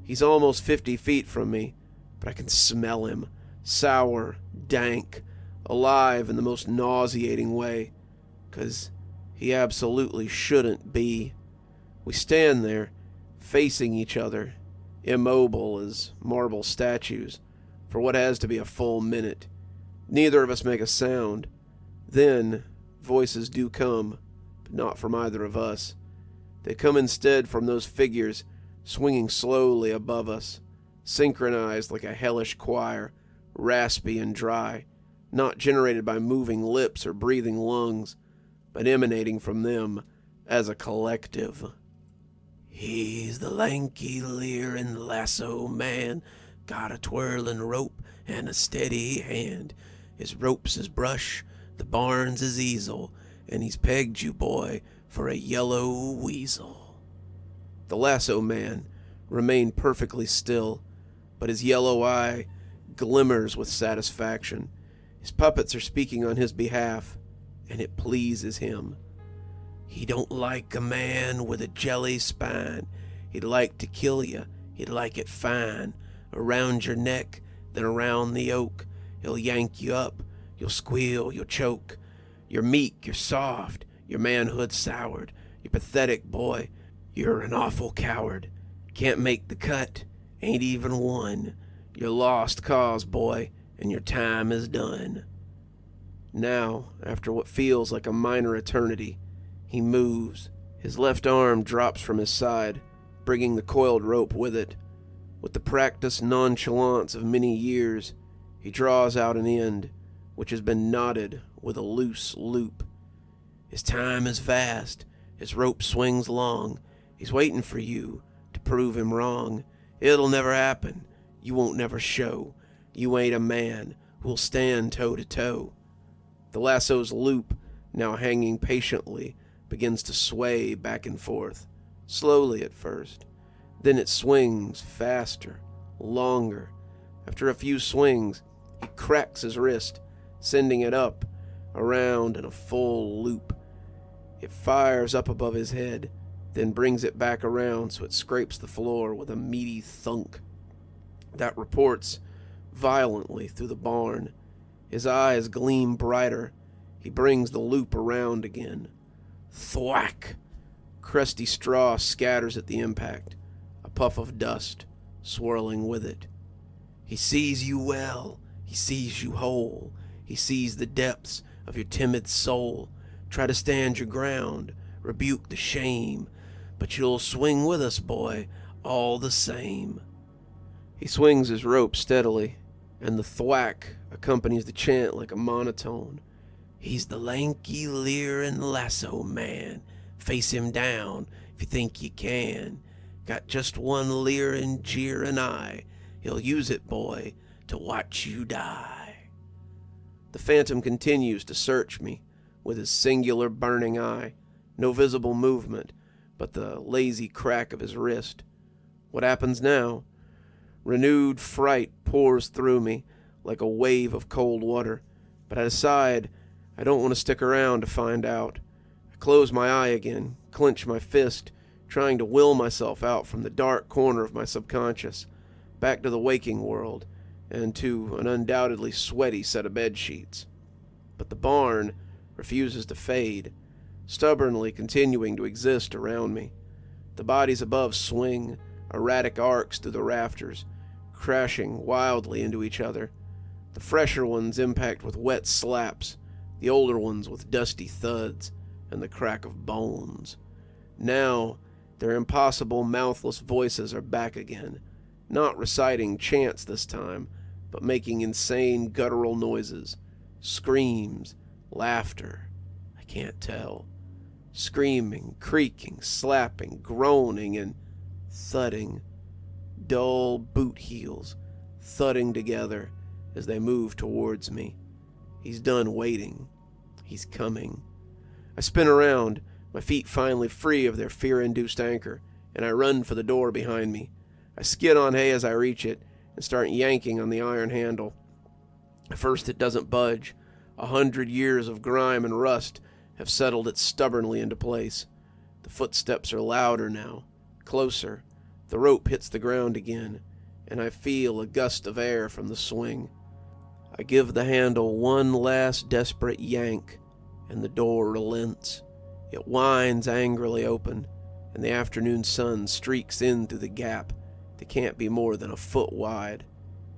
He's almost 50 feet from me, but I can smell him, sour, dank, alive in the most nauseating way, 'cause he absolutely shouldn't be. We stand there, facing each other, immobile as marble statues, for what has to be a full minute. Neither of us make a sound. Then, voices do come, but not from either of us. They come instead from those figures swinging slowly above us, synchronized like a hellish choir, raspy and dry, not generated by moving lips or breathing lungs, but emanating from them as a collective. He's the lanky, leering Lasso man, got a twirling rope and a steady hand. His rope's his brush, the barn's his easel, and he's pegged you, boy, for a yellow weasel. The Lasso man remained perfectly still, but his yellow eye glimmers with satisfaction. His puppets are speaking on his behalf, and it pleases him. He don't like a man with a jelly spine. He'd like to kill you, he'd like it fine. Around your neck, then around the oak. He'll yank you up, you'll squeal, you'll choke. You're meek, you're soft, your manhood's soured. You're pathetic, boy, you're an awful coward. Can't make the cut, ain't even one. You're lost cause, boy, and your time is done. Now, after what feels like a minor eternity, he moves. His left arm drops from his side, bringing the coiled rope with it. With the practiced nonchalance of many years, he draws out an end, which has been knotted with a loose loop. His time is vast, his rope swings long. He's waiting for you to prove him wrong. It'll never happen, you won't never show. You ain't a man who'll stand toe to toe. The lasso's loop, now hanging patiently, begins to sway back and forth, slowly at first. Then it swings faster, longer. After a few swings, he cracks his wrist, sending it up, around in a full loop. It fires up above his head, then brings it back around so it scrapes the floor with a meaty thunk that reports violently through the barn. His eyes gleam brighter. He brings the loop around again. Thwack! Crusty straw scatters at the impact, a puff of dust swirling with it. He sees you well, he sees you whole, he sees the depths of your timid soul. Try to stand your ground, rebuke the shame, but you'll swing with us, boy, all the same. He swings his rope steadily, and the thwack accompanies the chant like a monotone. He's the lanky, leering Lasso man. Face him down if you think you can. Got just one leering, jeering eye. He'll use it, boy, to watch you die. The phantom continues to search me with his singular burning eye. No visible movement, but the lazy crack of his wrist. What happens now? Renewed fright pours through me like a wave of cold water, but I decide I don't want to stick around to find out. I close my eye again, clench my fist, trying to will myself out from the dark corner of my subconscious, back to the waking world, and to an undoubtedly sweaty set of bed sheets. But the barn refuses to fade, stubbornly continuing to exist around me. The bodies above swing, erratic arcs through the rafters, crashing wildly into each other. The fresher ones impact with wet slaps, the older ones with dusty thuds and the crack of bones. Now, their impossible, mouthless voices are back again, not reciting chants this time, but making insane guttural noises, screams, laughter, I can't tell. Screaming, creaking, slapping, groaning, and thudding. Dull boot heels thudding together as they move towards me. He's done waiting. He's coming. I spin around, my feet finally free of their fear-induced anchor, and I run for the door behind me. I skid on hay as I reach it and start yanking on the iron handle. At first it doesn't budge. 100 years of grime and rust have settled it stubbornly into place. The footsteps are louder now, closer. The rope hits the ground again, and I feel a gust of air from the swing. I give the handle one last desperate yank, and the door relents. It whines angrily open, and the afternoon sun streaks in through the gap that can't be more than a foot wide.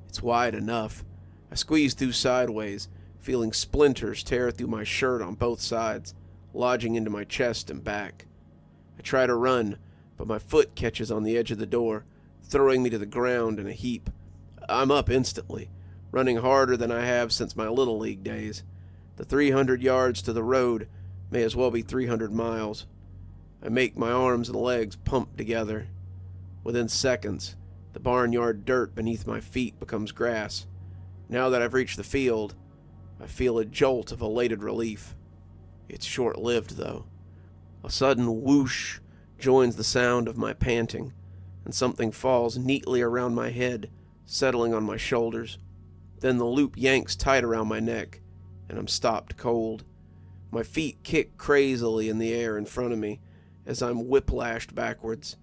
It's wide enough. I squeeze through sideways, feeling splinters tear through my shirt on both sides, lodging into my chest and back. I try to run, but my foot catches on the edge of the door, throwing me to the ground in a heap. I'm up instantly, running harder than I have since my Little League days. The 300 yards to the road May as well be 300 miles. I make my arms and legs pump together. Within seconds, the barnyard dirt beneath my feet becomes grass. Now that I've reached the field, I feel a jolt of elated relief. It's short-lived, though. A sudden whoosh joins the sound of my panting, and something falls neatly around my head, settling on my shoulders. Then the loop yanks tight around my neck, and I'm stopped cold. My feet kick crazily in the air in front of me as I'm whiplashed backwards.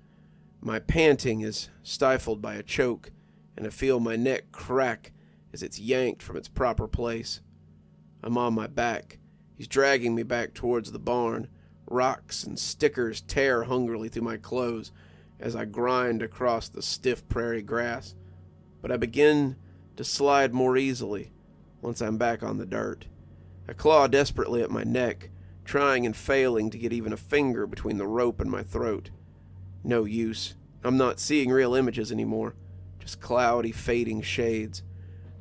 My panting is stifled by a choke, and I feel my neck crack as it's yanked from its proper place. I'm on my back. He's dragging me back towards the barn. Rocks and stickers tear hungrily through my clothes as I grind across the stiff prairie grass, but I begin to slide more easily once I'm back on the dirt. I claw desperately at my neck, trying and failing to get even a finger between the rope and my throat. No use. I'm not seeing real images anymore, just cloudy, fading shades.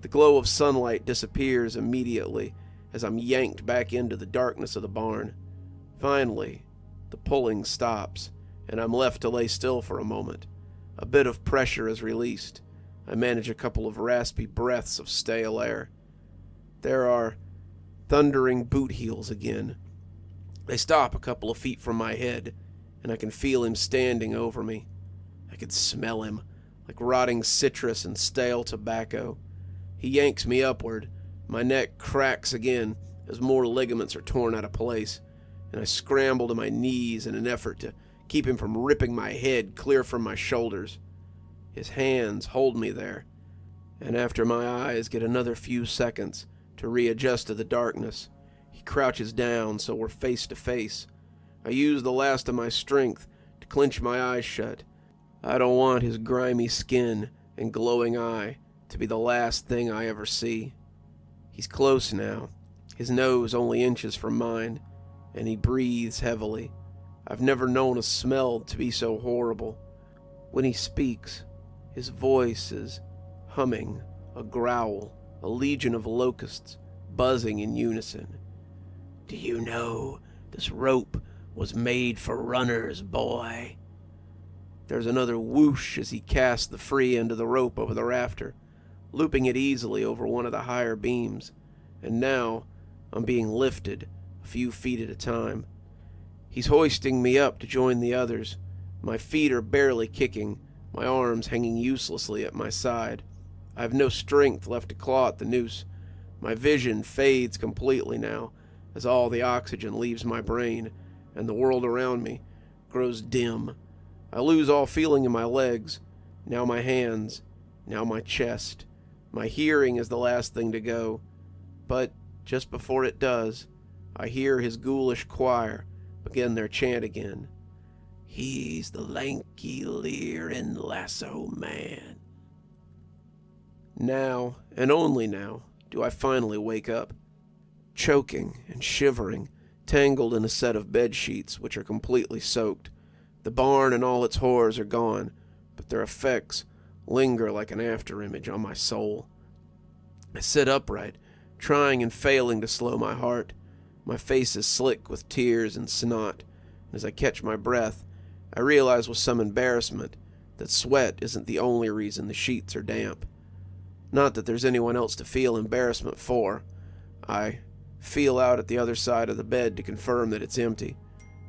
The glow of sunlight disappears immediately as I'm yanked back into the darkness of the barn. Finally, the pulling stops, and I'm left to lay still for a moment. A bit of pressure is released. I manage a couple of raspy breaths of stale air. There are thundering boot heels again. They stop a couple of feet from my head, and I can feel him standing over me. I can smell him, like rotting citrus and stale tobacco. He yanks me upward. My neck cracks again as more ligaments are torn out of place, and I scramble to my knees in an effort to keep him from ripping my head clear from my shoulders. His hands hold me there, and after my eyes get another few seconds to readjust to the darkness, he crouches down so we're face to face. I use the last of my strength to clench my eyes shut. I don't want his grimy skin and glowing eye to be the last thing I ever see. He's close now, his nose only inches from mine, and he breathes heavily. I've never known a smell to be so horrible. When he speaks, his voice is humming, a growl, a legion of locusts buzzing in unison. "Do you know this rope was made for runners, boy?" There's another whoosh as he casts the free end of the rope over the rafter, looping it easily over one of the higher beams, and now I'm being lifted a few feet at a time. He's hoisting me up to join the others. My feet are barely kicking, my arms hanging uselessly at my side. I have no strength left to claw at the noose. My vision fades completely now as all the oxygen leaves my brain and the world around me grows dim. I lose all feeling in my legs, now my hands, now my chest. My hearing is the last thing to go, but just before it does, I hear his ghoulish choir begin their chant again. "He's the lanky Leery and Lasso man." Now, and only now, do I finally wake up, choking and shivering, tangled in a set of bed sheets which are completely soaked. The barn and all its horrors are gone, but their effects linger like an afterimage on my soul. I sit upright, trying and failing to slow my heart. My face is slick with tears and snot. As I catch my breath, I realize with some embarrassment that sweat isn't the only reason the sheets are damp. Not that there's anyone else to feel embarrassment for. I feel out at the other side of the bed to confirm that it's empty.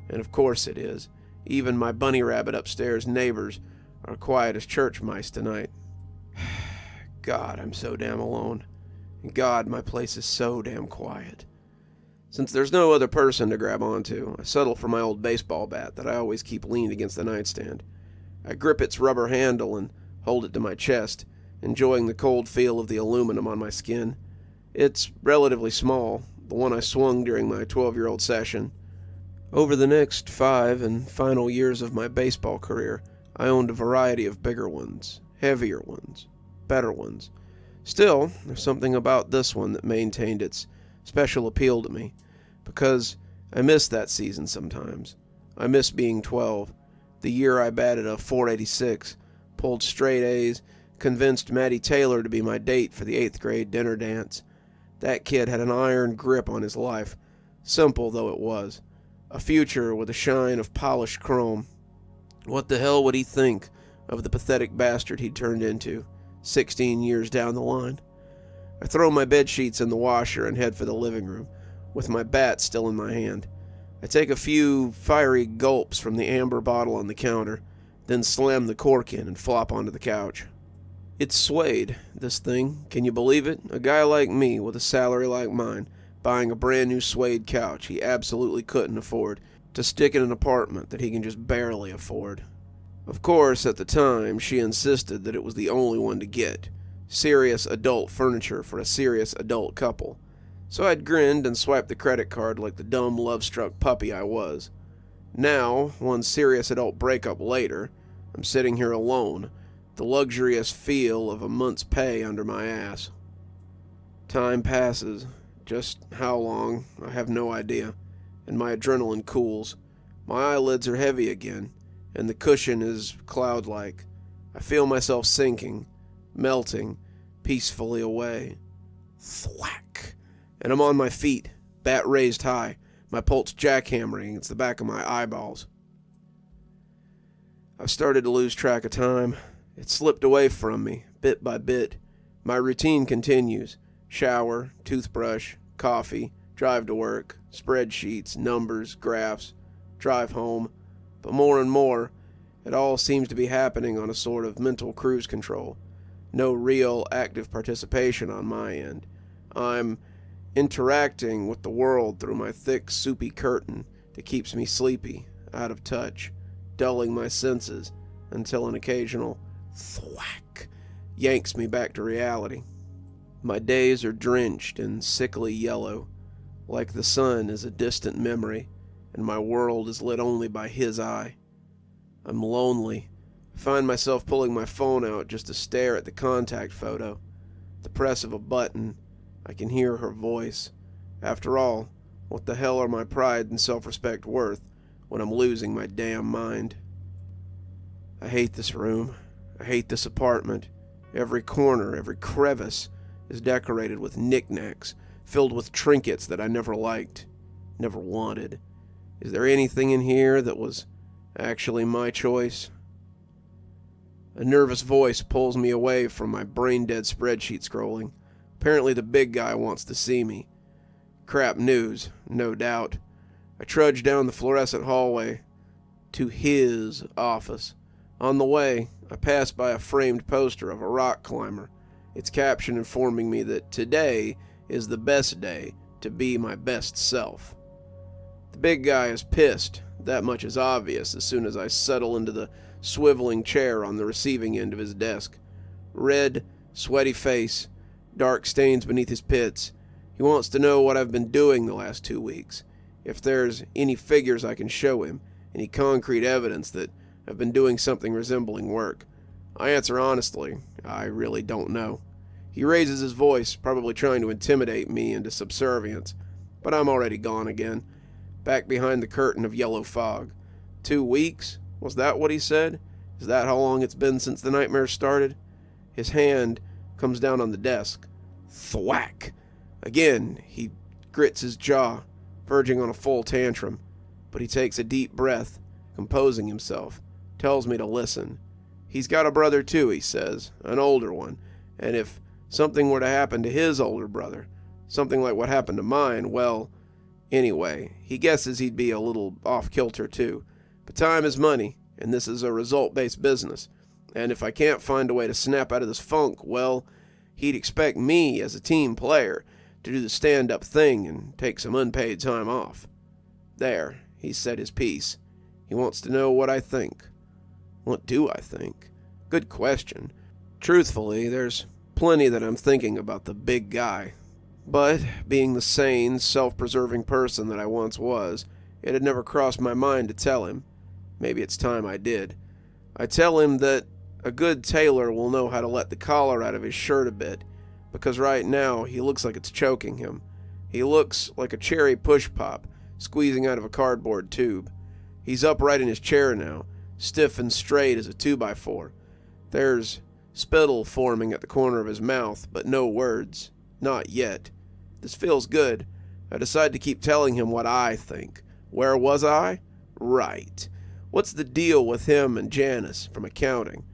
And of course it is. Even my bunny rabbit upstairs neighbors are quiet as church mice tonight. God, I'm so damn alone. And God, my place is so damn quiet. Since there's no other person to grab onto, I settle for my old baseball bat that I always keep leaned against the nightstand. I grip its rubber handle and hold it to my chest, enjoying the cold feel of the aluminum on my skin. It's relatively small, the one I swung during my 12-year-old session. Over the next 5 and final years of my baseball career, I owned a variety of bigger ones, heavier ones, better ones. Still, there's something about this one that maintained its special appeal to me, because I miss that season sometimes. I miss being 12, the year I batted a .486, pulled straight A's, convinced Maddie Taylor to be my date for the 8th grade dinner dance. That kid had an iron grip on his life, Simple though it was. A future with a shine of polished chrome. What the hell would he think of the pathetic bastard he'd turned into, 16 years down the line? I throw my bed sheets in the washer and head for the living room, with my bat still in my hand. I take a few fiery gulps from the amber bottle on the counter, then slam the cork in and flop onto the couch. It's suede, this thing. Can you believe it? A guy like me, with a salary like mine, buying a brand new suede couch he absolutely couldn't afford, to stick in an apartment that he can just barely afford. Of course, at the time, she insisted that it was the only one to get. Serious adult furniture for a serious adult couple. So I'd grinned and swiped the credit card like the dumb, love-struck puppy I was. Now, one serious adult breakup later, I'm sitting here alone, the luxurious feel of a month's pay under my ass. Time passes. Just how long, I have no idea, and my adrenaline cools. My eyelids are heavy again, and the cushion is cloud-like. I feel myself sinking, melting, peacefully away. Thwack! And I'm on my feet, bat raised high, my pulse jackhammering against the back of my eyeballs. I've started to lose track of time. It slipped away from me, bit by bit. My routine continues. Shower, toothbrush, coffee, drive to work, spreadsheets, numbers, graphs, drive home. But more and more, it all seems to be happening on a sort of mental cruise control. No real active participation on my end. I'm interacting with the world through my thick, soupy curtain that keeps me sleepy, out of touch, dulling my senses until an occasional thwack yanks me back to reality. My days are drenched in sickly yellow, like the sun is a distant memory, and my world is lit only by his eye. I'm lonely. I find myself pulling my phone out just to stare at the contact photo. The press of a button. I can hear her voice. After all, what the hell are my pride and self-respect worth when I'm losing my damn mind? I hate this room. I hate this apartment. Every corner, every crevice is decorated with knickknacks, filled with trinkets that I never liked, never wanted. Is there anything in here that was actually my choice? A nervous voice pulls me away from my brain-dead spreadsheet scrolling. Apparently the big guy wants to see me. Crap news, no doubt. I trudge down the fluorescent hallway to his office. On the way, I pass by a framed poster of a rock climber, its caption informing me that today is the best day to be my best self. The big guy is pissed. That much is obvious as soon as I settle into the swiveling chair on the receiving end of his desk. Red, sweaty face, dark stains beneath his pits. He wants to know what I've been doing the last 2 weeks, if there's any figures I can show him, any concrete evidence that I've been doing something resembling work. I answer honestly, I really don't know. He raises his voice, probably trying to intimidate me into subservience, but I'm already gone again, back behind the curtain of yellow fog. 2 weeks? Was that what he said? Is that how long it's been since the nightmare started? His hand comes down on the desk. Thwack! Again, he grits his jaw, verging on a full tantrum, but he takes a deep breath, composing himself, tells me to listen. He's got a brother too, he says, an older one, and if something were to happen to his older brother, something like what happened to mine, well, anyway, he guesses he'd be a little off-kilter too. But time is money, and this is a result-based business, and if I can't find a way to snap out of this funk, well, he'd expect me, as a team player, to do the stand-up thing and take some unpaid time off. There, he's said his piece. He wants to know what I think. What do I think? Good question. Truthfully, there's plenty that I'm thinking about the big guy. But, being the sane, self-preserving person that I once was, it had never crossed my mind to tell him. Maybe it's time I did. I tell him that a good tailor will know how to let the collar out of his shirt a bit, because right now he looks like it's choking him. He looks like a cherry push-pop squeezing out of a cardboard tube. He's upright in his chair now, stiff and straight as a 2x4. There's spittle forming at the corner of his mouth, but no words. Not yet. This feels good. I decide to keep telling him what I think. Where was I? Right. What's the deal with him and Janice from accounting?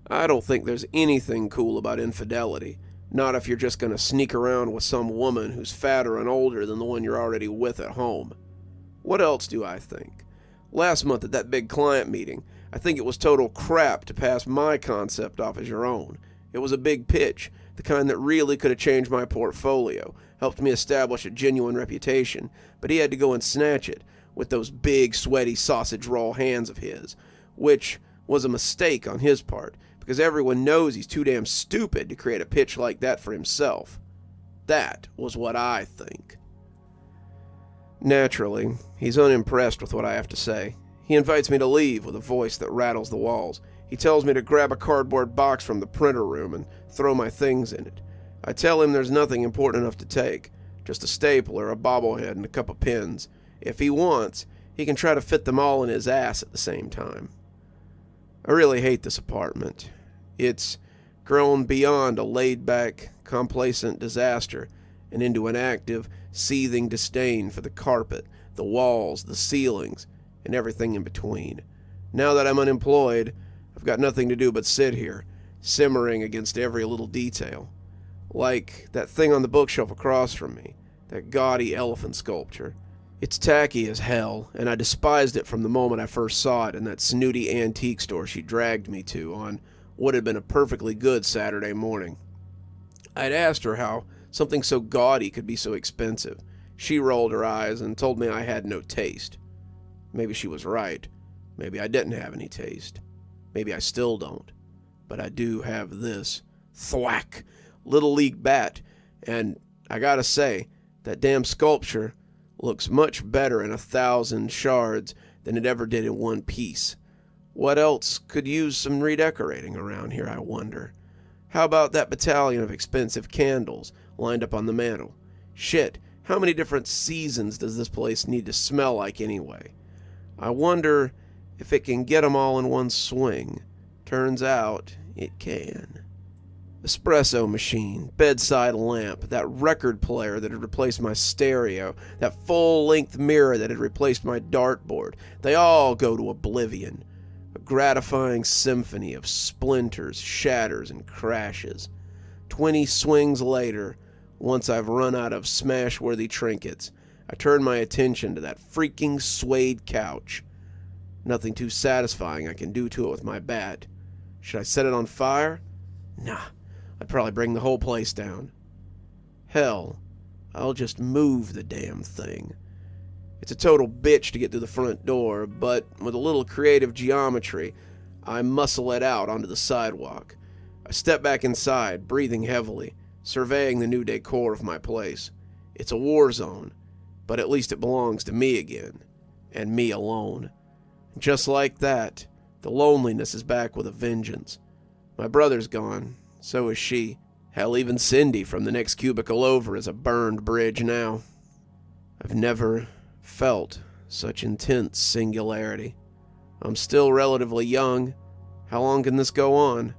I don't think there's anything cool about infidelity. Not if you're just going to sneak around with some woman who's fatter and older than the one you're already with at home. What else do I think? Last month at that big client meeting, I think it was total crap to pass my concept off as your own. It was a big pitch, the kind that really could have changed my portfolio, helped me establish a genuine reputation, but he had to go and snatch it with those big, sweaty, sausage-roll hands of his, which was a mistake on his part, because everyone knows he's too damn stupid to create a pitch like that for himself. That was what I think. Naturally, he's unimpressed with what I have to say. He invites me to leave with a voice that rattles the walls. He tells me to grab a cardboard box from the printer room and throw my things in it. I tell him there's nothing important enough to take, just a stapler, a bobblehead, and a couple of pins. If he wants, he can try to fit them all in his ass at the same time. I really hate this apartment. It's grown beyond a laid-back, complacent disaster and into an active, seething disdain for the carpet, the walls, the ceilings, and everything in between. Now that I'm unemployed, I've got nothing to do but sit here, simmering against every little detail. Like that thing on the bookshelf across from me, that gaudy elephant sculpture. It's tacky as hell, and I despised it from the moment I first saw it in that snooty antique store she dragged me to on what had been a perfectly good Saturday morning. I'd asked her how something so gaudy could be so expensive. She rolled her eyes and told me I had no taste. Maybe she was right. Maybe I didn't have any taste. Maybe I still don't. But I do have this. Thwack! Little League bat. And I gotta say, that damn sculpture looks much better in 1,000 shards than it ever did in one piece. What else could use some redecorating around here, I wonder? How about that battalion of expensive candles lined up on the mantel? Shit, how many different seasons does this place need to smell like anyway? I wonder if it can get 'em all in one swing. Turns out it can. Espresso machine, bedside lamp, that record player that had replaced my stereo, that full-length mirror that had replaced my dartboard, they all go to oblivion. A gratifying symphony of splinters, shatters, and crashes. 20 swings later, once I've run out of smash-worthy trinkets, I turn my attention to that freaking suede couch. Nothing too satisfying I can do to it with my bat. Should I set it on fire? Nah. I'd probably bring the whole place down. Hell, I'll just move the damn thing. It's a total bitch to get through the front door, but with a little creative geometry, I muscle it out onto the sidewalk. I step back inside, breathing heavily, surveying the new decor of my place. It's a war zone, but at least it belongs to me again, and me alone. Just like that, the loneliness is back with a vengeance. My brother's gone. So is she. Hell, even Cindy from the next cubicle over is a burned bridge now. I've never felt such intense singularity. I'm still relatively young. How long can this go on?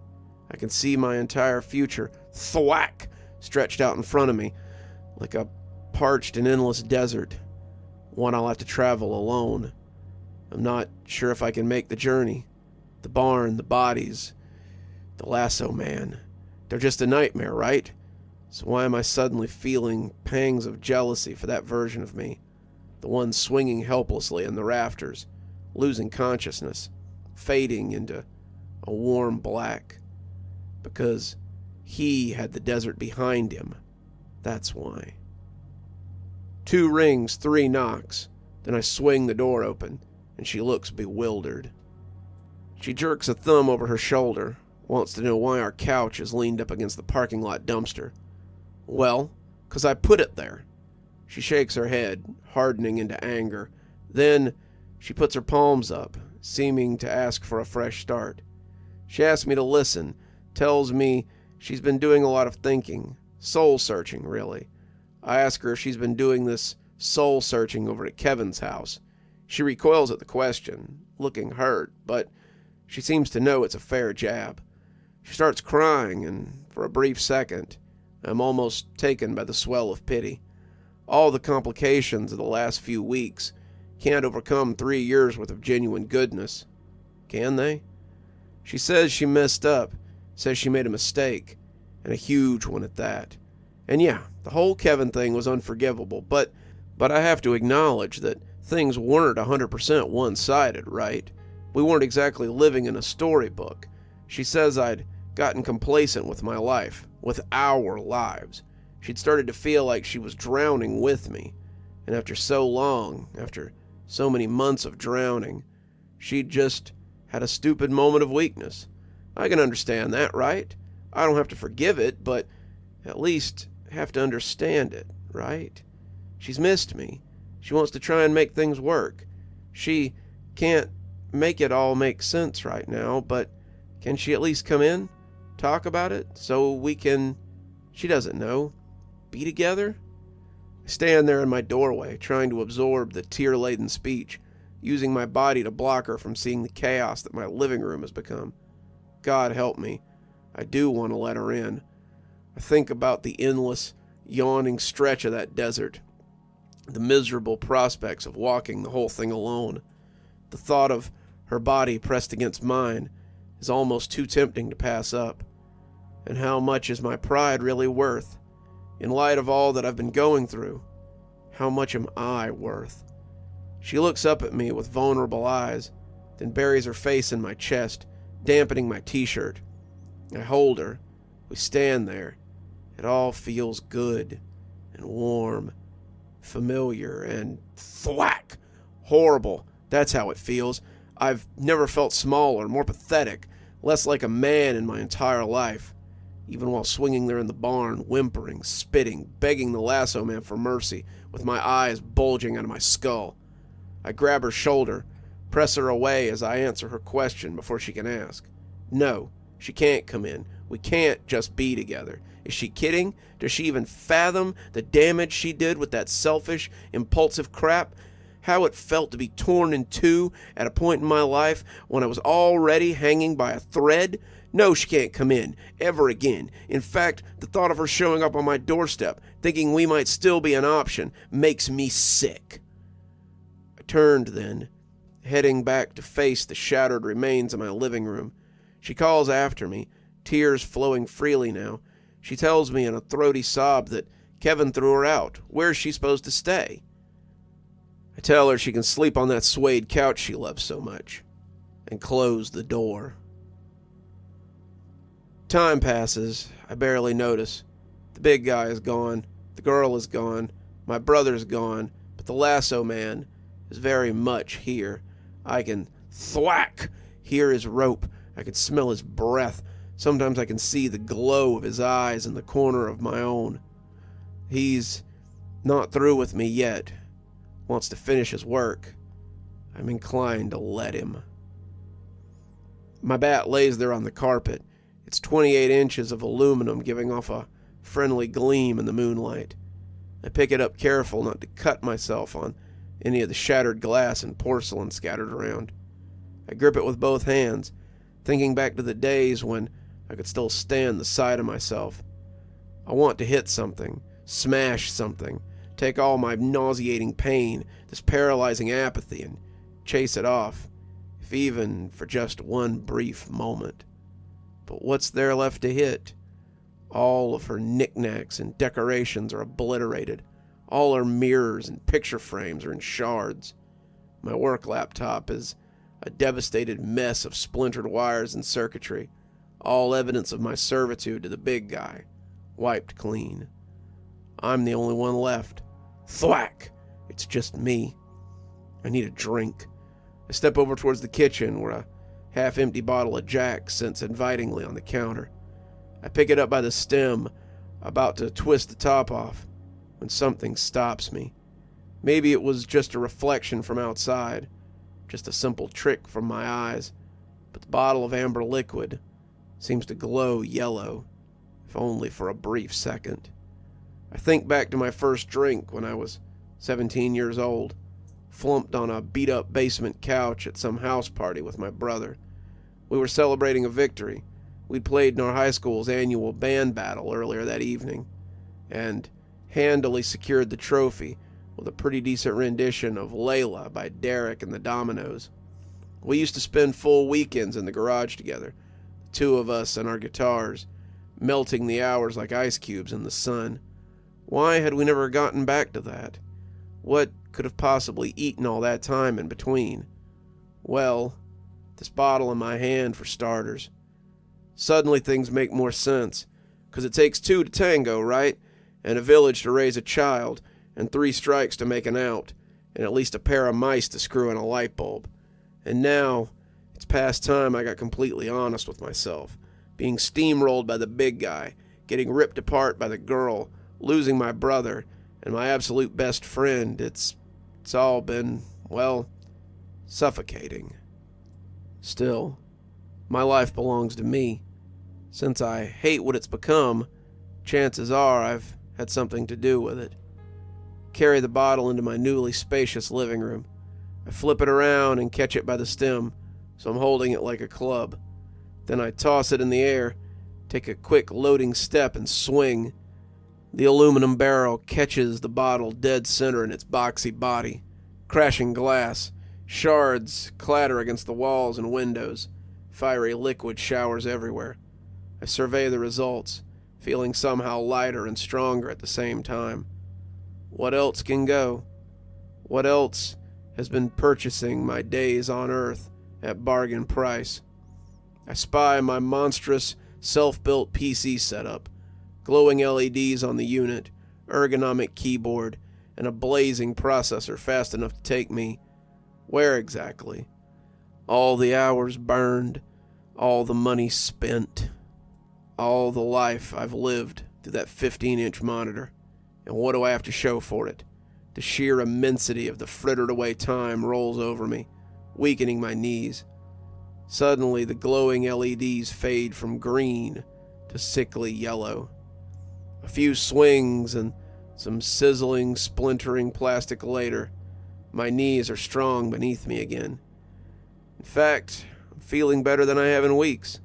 I can see my entire future, thwack, stretched out in front of me, like a parched and endless desert. One I'll have to travel alone. I'm not sure if I can make the journey. The barn, the bodies, the Lasso man. They're just a nightmare, right? So why am I suddenly feeling pangs of jealousy for that version of me? The one swinging helplessly in the rafters, losing consciousness, fading into a warm black. Because he had the desert behind him. That's why. 2 rings, 3 knocks. Then I swing the door open, and she looks bewildered. She jerks a thumb over her shoulder, wants to know why our couch is leaned up against the parking lot dumpster. Well, 'cause I put it there. She shakes her head, hardening into anger. Then she puts her palms up, seeming to ask for a fresh start. She asks me to listen, tells me she's been doing a lot of thinking, soul-searching, really. I ask her if she's been doing this soul-searching over at Kevin's house. She recoils at the question, looking hurt, but she seems to know it's a fair jab. She starts crying, and for a brief second, I'm almost taken by the swell of pity. All the complications of the last few weeks can't overcome 3 years worth of genuine goodness. Can they? She says she messed up, says she made a mistake, and a huge one at that. And yeah, the whole Kevin thing was unforgivable, but I have to acknowledge that things weren't 100% one-sided, right? We weren't exactly living in a storybook. She says I'd gotten complacent with my life, with our lives. She'd started to feel like she was drowning with me. And after so long, after so many months of drowning, she'd just had a stupid moment of weakness. I can understand that, right? I don't have to forgive it, but at least have to understand it, right? She's missed me. She wants to try and make things work. She can't make it all make sense right now, but can she at least come in, talk about it, so we can, she doesn't know, be together? I stand there in my doorway, trying to absorb the tear-laden speech, using my body to block her from seeing the chaos that my living room has become. God help me, I do want to let her in. I think about the endless, yawning stretch of that desert, the miserable prospects of walking the whole thing alone. The thought of her body pressed against mine is almost too tempting to pass up. And how much is my pride really worth? In light of all that I've been going through, how much am I worth? She looks up at me with vulnerable eyes, then buries her face in my chest, dampening my t-shirt. I hold her. We stand there. It all feels good and warm, familiar, and thwack! Horrible. That's how it feels. I've never felt smaller, more pathetic, less like a man in my entire life. Even while swinging there in the barn, whimpering, spitting, begging the Lasso man for mercy, with my eyes bulging out of my skull. I grab her shoulder, press her away as I answer her question before she can ask. No, she can't come in. We can't just be together. Is she kidding? Does she even fathom the damage she did with that selfish, impulsive crap? How it felt to be torn in two at a point in my life when I was already hanging by a thread? No, she can't come in, ever again. In fact, the thought of her showing up on my doorstep, thinking we might still be an option, makes me sick. I turned then, heading back to face the shattered remains of my living room. She calls after me, tears flowing freely now. She tells me in a throaty sob that Kevin threw her out. Where's she supposed to stay? I tell her she can sleep on that suede couch she loves so much, and close the door. Time passes. I barely notice. The big guy is gone. The girl is gone. My brother's gone. But the Lasso man is very much here. I can thwack, hear his rope. I can smell his breath. Sometimes I can see the glow of his eyes in the corner of my own. He's not through with me yet. Wants to finish his work. I'm inclined to let him. My bat lays there on the carpet. It's 28 inches of aluminum giving off a friendly gleam in the moonlight. I pick it up careful not to cut myself on any of the shattered glass and porcelain scattered around. I grip it with both hands, thinking back to the days when I could still stand the sight of myself. I want to hit something, smash something, take all my nauseating pain, this paralyzing apathy, and chase it off, if even for just one brief moment. But what's there left to hit? All of her knickknacks and decorations are obliterated. All her mirrors and picture frames are in shards. My work laptop is a devastated mess of splintered wires and circuitry, all evidence of my servitude to the big guy, wiped clean. I'm the only one left. Thwack! It's just me. I need a drink. I step over towards the kitchen where a half-empty bottle of Jack sits invitingly on the counter. I pick it up by the stem, about to twist the top off, when something stops me. Maybe it was just a reflection from outside, just a simple trick from my eyes, but the bottle of amber liquid seems to glow yellow, if only for a brief second. I think back to my first drink when I was 17 years old, flumped on a beat-up basement couch at some house party with my brother. We were celebrating a victory. We'd played in our high school's annual band battle earlier that evening, and handily secured the trophy with a pretty decent rendition of Layla by Derek and the Dominoes. We used to spend full weekends in the garage together, the two of us and our guitars, melting the hours like ice cubes in the sun. Why had we never gotten back to that? What could have possibly eaten all that time in between? Well, this bottle in my hand for starters. Suddenly things make more sense, 'cause it takes two to tango, right? And a village to raise a child, and 3 strikes to make an out, and at least a pair of mice to screw in a light bulb. And now, it's past time I got completely honest with myself, being steamrolled by the big guy, getting ripped apart by the girl, losing my brother, and my absolute best friend. It's all been, well, suffocating. Still, my life belongs to me. Since I hate what it's become, chances are I've had something to do with it. Carry the bottle into my newly spacious living room. I flip it around and catch it by the stem, so I'm holding it like a club. Then I toss it in the air, take a quick loading step and swing. The aluminum barrel catches the bottle dead center in its boxy body. Crashing glass, shards clatter against the walls and windows. Fiery liquid showers everywhere. I survey the results, feeling somehow lighter and stronger at the same time. What else can go? What else has been purchasing my days on Earth at bargain price? I spy my monstrous, self-built PC setup, glowing LEDs on the unit, ergonomic keyboard, and a blazing processor fast enough to take me where exactly? All the hours burned, all the money spent, all the life I've lived through that 15-inch monitor. And what do I have to show for it? The sheer immensity of the frittered away time rolls over me, weakening my knees. Suddenly, the glowing LEDs fade from green to sickly yellow. A few swings and some sizzling, splintering plastic later, my knees are strong beneath me again. In fact, I'm feeling better than I have in weeks.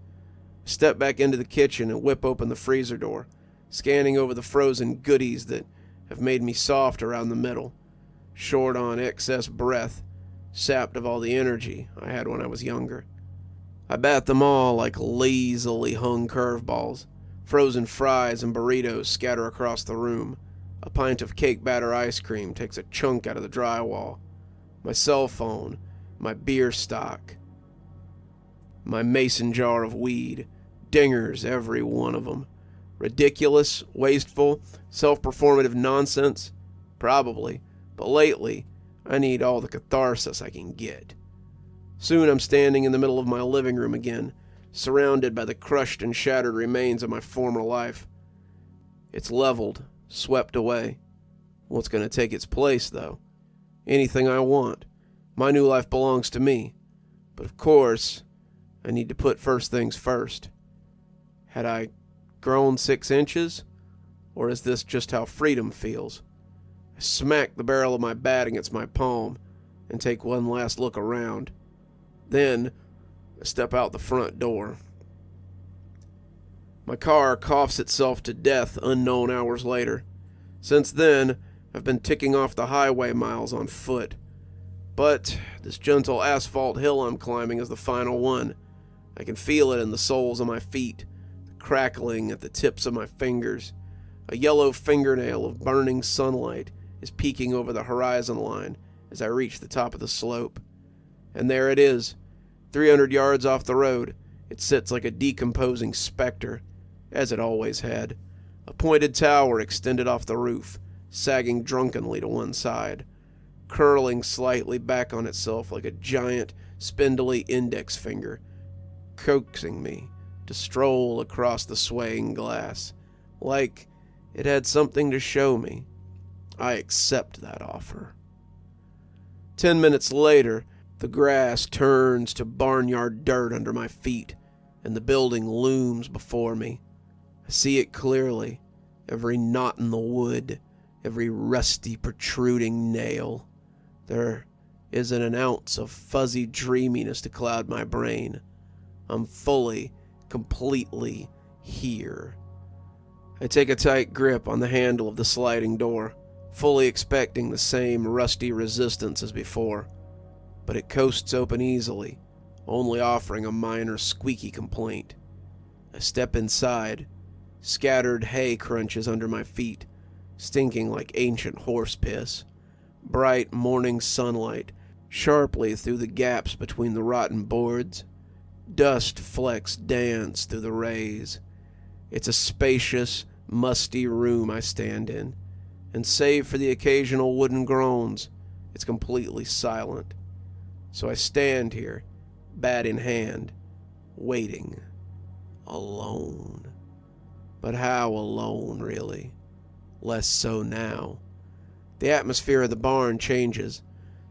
I step back into the kitchen and whip open the freezer door, scanning over the frozen goodies that have made me soft around the middle, short on excess breath, sapped of all the energy I had when I was younger. I bat them all like lazily hung curveballs. Frozen fries and burritos scatter across the room. A pint of cake batter ice cream takes a chunk out of the drywall. My cell phone, my beer stock, my mason jar of weed, dingers, every one of them. Ridiculous, wasteful, self-performative nonsense? Probably, but lately, I need all the catharsis I can get. Soon I'm standing in the middle of my living room again, surrounded by the crushed and shattered remains of my former life. It's leveled, swept away. What's going to take its place, though? Anything I want. My new life belongs to me. But of course, I need to put first things first. Had I grown 6 inches? Or is this just how freedom feels? I smack the barrel of my bat against my palm and take one last look around. Then, I step out the front door. My car coughs itself to death unknown hours later. Since then, I've been ticking off the highway miles on foot. But this gentle asphalt hill I'm climbing is the final one. I can feel it in the soles of my feet, the crackling at the tips of my fingers. A yellow fingernail of burning sunlight is peeking over the horizon line as I reach the top of the slope. And there it is, 300 yards off the road. It sits like a decomposing specter, as it always had. A pointed tower extended off the roof, sagging drunkenly to one side, curling slightly back on itself like a giant, spindly index finger, coaxing me to stroll across the swaying glass, like it had something to show me. I accept that offer. 10 minutes later, the grass turns to barnyard dirt under my feet, and the building looms before me. I see it clearly, every knot in the wood, every rusty protruding nail. There isn't an ounce of fuzzy dreaminess to cloud my brain. I'm fully, completely here. I take a tight grip on the handle of the sliding door, fully expecting the same rusty resistance as before, but it coasts open easily, only offering a minor squeaky complaint. I step inside. Scattered hay crunches under my feet, stinking like ancient horse piss. Bright morning sunlight sharply through the gaps between the rotten boards. Dust flecks dance through the rays. It's a spacious, musty room I stand in, and save for the occasional wooden groans, it's completely silent. So I stand here, bat in hand, waiting. Alone. But how alone, really? Less so now. The atmosphere of the barn changes.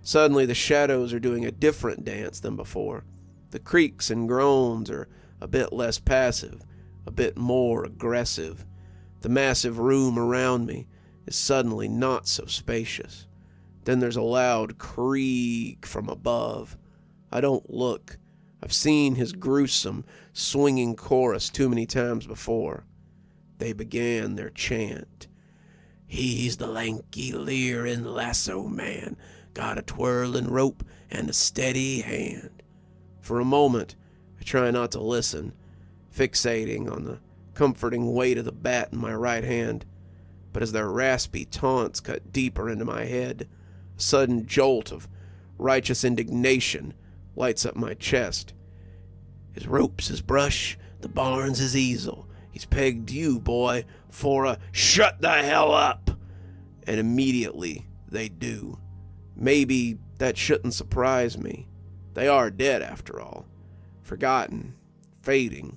Suddenly the shadows are doing a different dance than before. The creaks and groans are a bit less passive, a bit more aggressive. The massive room around me is suddenly not so spacious. Then there's a loud creak from above. I don't look. I've seen his gruesome, swinging chorus too many times before. They began their chant. He's the lanky, leering lasso man, got a twirling rope and a steady hand. For a moment, I try not to listen, fixating on the comforting weight of the bat in my right hand. But as their raspy taunts cut deeper into my head, a sudden jolt of righteous indignation lights up my chest. His rope's his brush, the barn's his easel. He's pegged you, boy, for a shut the hell up. And immediately they do. Maybe that shouldn't surprise me. They are dead, after all. Forgotten, fading,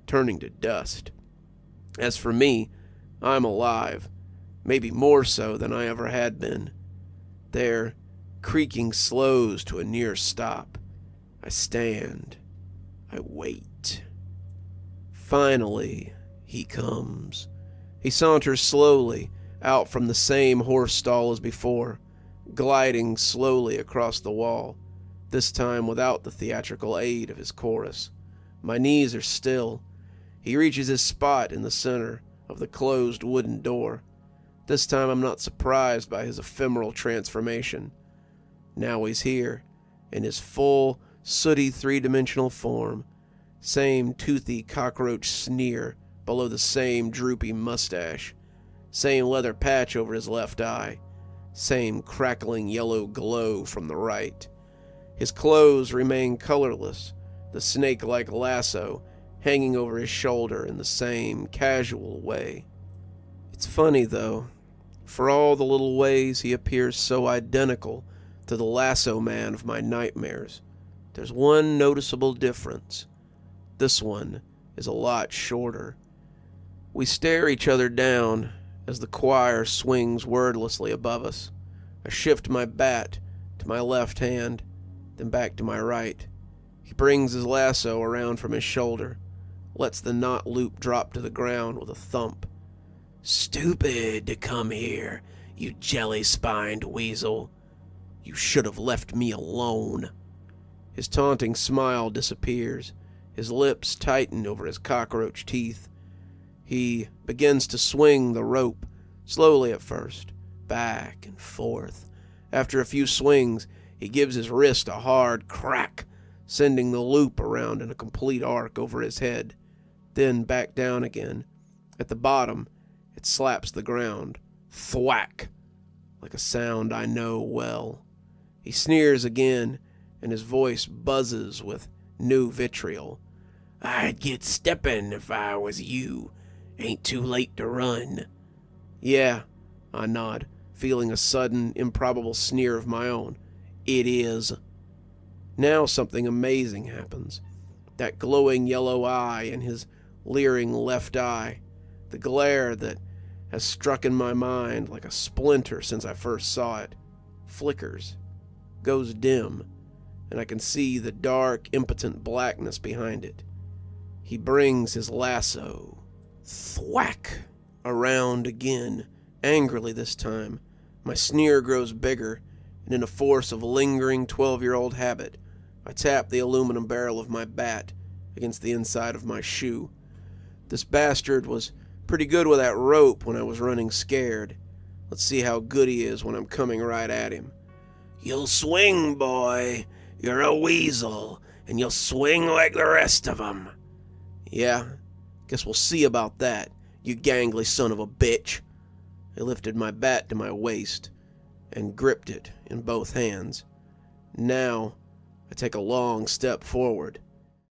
turning to dust. As for me, I'm alive. Maybe more so than I ever had been. Their creaking slows to a near stop. I stand. I wait. Finally, he comes. He saunters slowly out from the same horse stall as before, gliding slowly across the wall, this time without the theatrical aid of his chorus. My knees are still. He reaches his spot in the center of the closed wooden door. This time I'm not surprised by his ephemeral transformation. Now he's here, in his full, sooty three-dimensional form, same toothy cockroach sneer below the same droopy mustache, same leather patch over his left eye, same crackling yellow glow from the right. His clothes remain colorless, the snake-like lasso hanging over his shoulder in the same casual way. It's funny, though, for all the little ways he appears so identical to the lasso man of my nightmares, there's one noticeable difference. This one is a lot shorter. We stare each other down as the choir swings wordlessly above us. I shift my bat to my left hand, then back to my right. He brings his lasso around from his shoulder, lets the knot loop drop to the ground with a thump. Stupid to come here, you jelly-spined weasel. You should have left me alone. His taunting smile disappears. His lips tighten over his cockroach teeth. He begins to swing the rope, slowly at first, back and forth. After a few swings, he gives his wrist a hard crack, sending the loop around in a complete arc over his head, then back down again. At the bottom, it slaps the ground. Thwack! Like a sound I know well. He sneers again, and his voice buzzes with new vitriol. I'd get steppin' if I was you. Ain't too late to run. Yeah, I nod, feeling a sudden, improbable sneer of my own. It is. Now something amazing happens. That glowing yellow eye in his leering left eye, the glare that has struck in my mind like a splinter since I first saw it, flickers, goes dim, and I can see the dark, impotent blackness behind it. He brings his lasso. Thwack! Around again, angrily this time. My sneer grows bigger, and in a force of lingering 12-year-old habit, I tap the aluminum barrel of my bat against the inside of my shoe. This bastard was Pretty good with that rope when I was running scared. Let's see how good he is when I'm coming right at him. You'll swing, boy. You're a weasel, and you'll swing like the rest of 'em. Yeah, guess we'll see about that, you gangly son of a bitch. I lifted my bat to my waist and gripped it in both hands. Now, I take a long step forward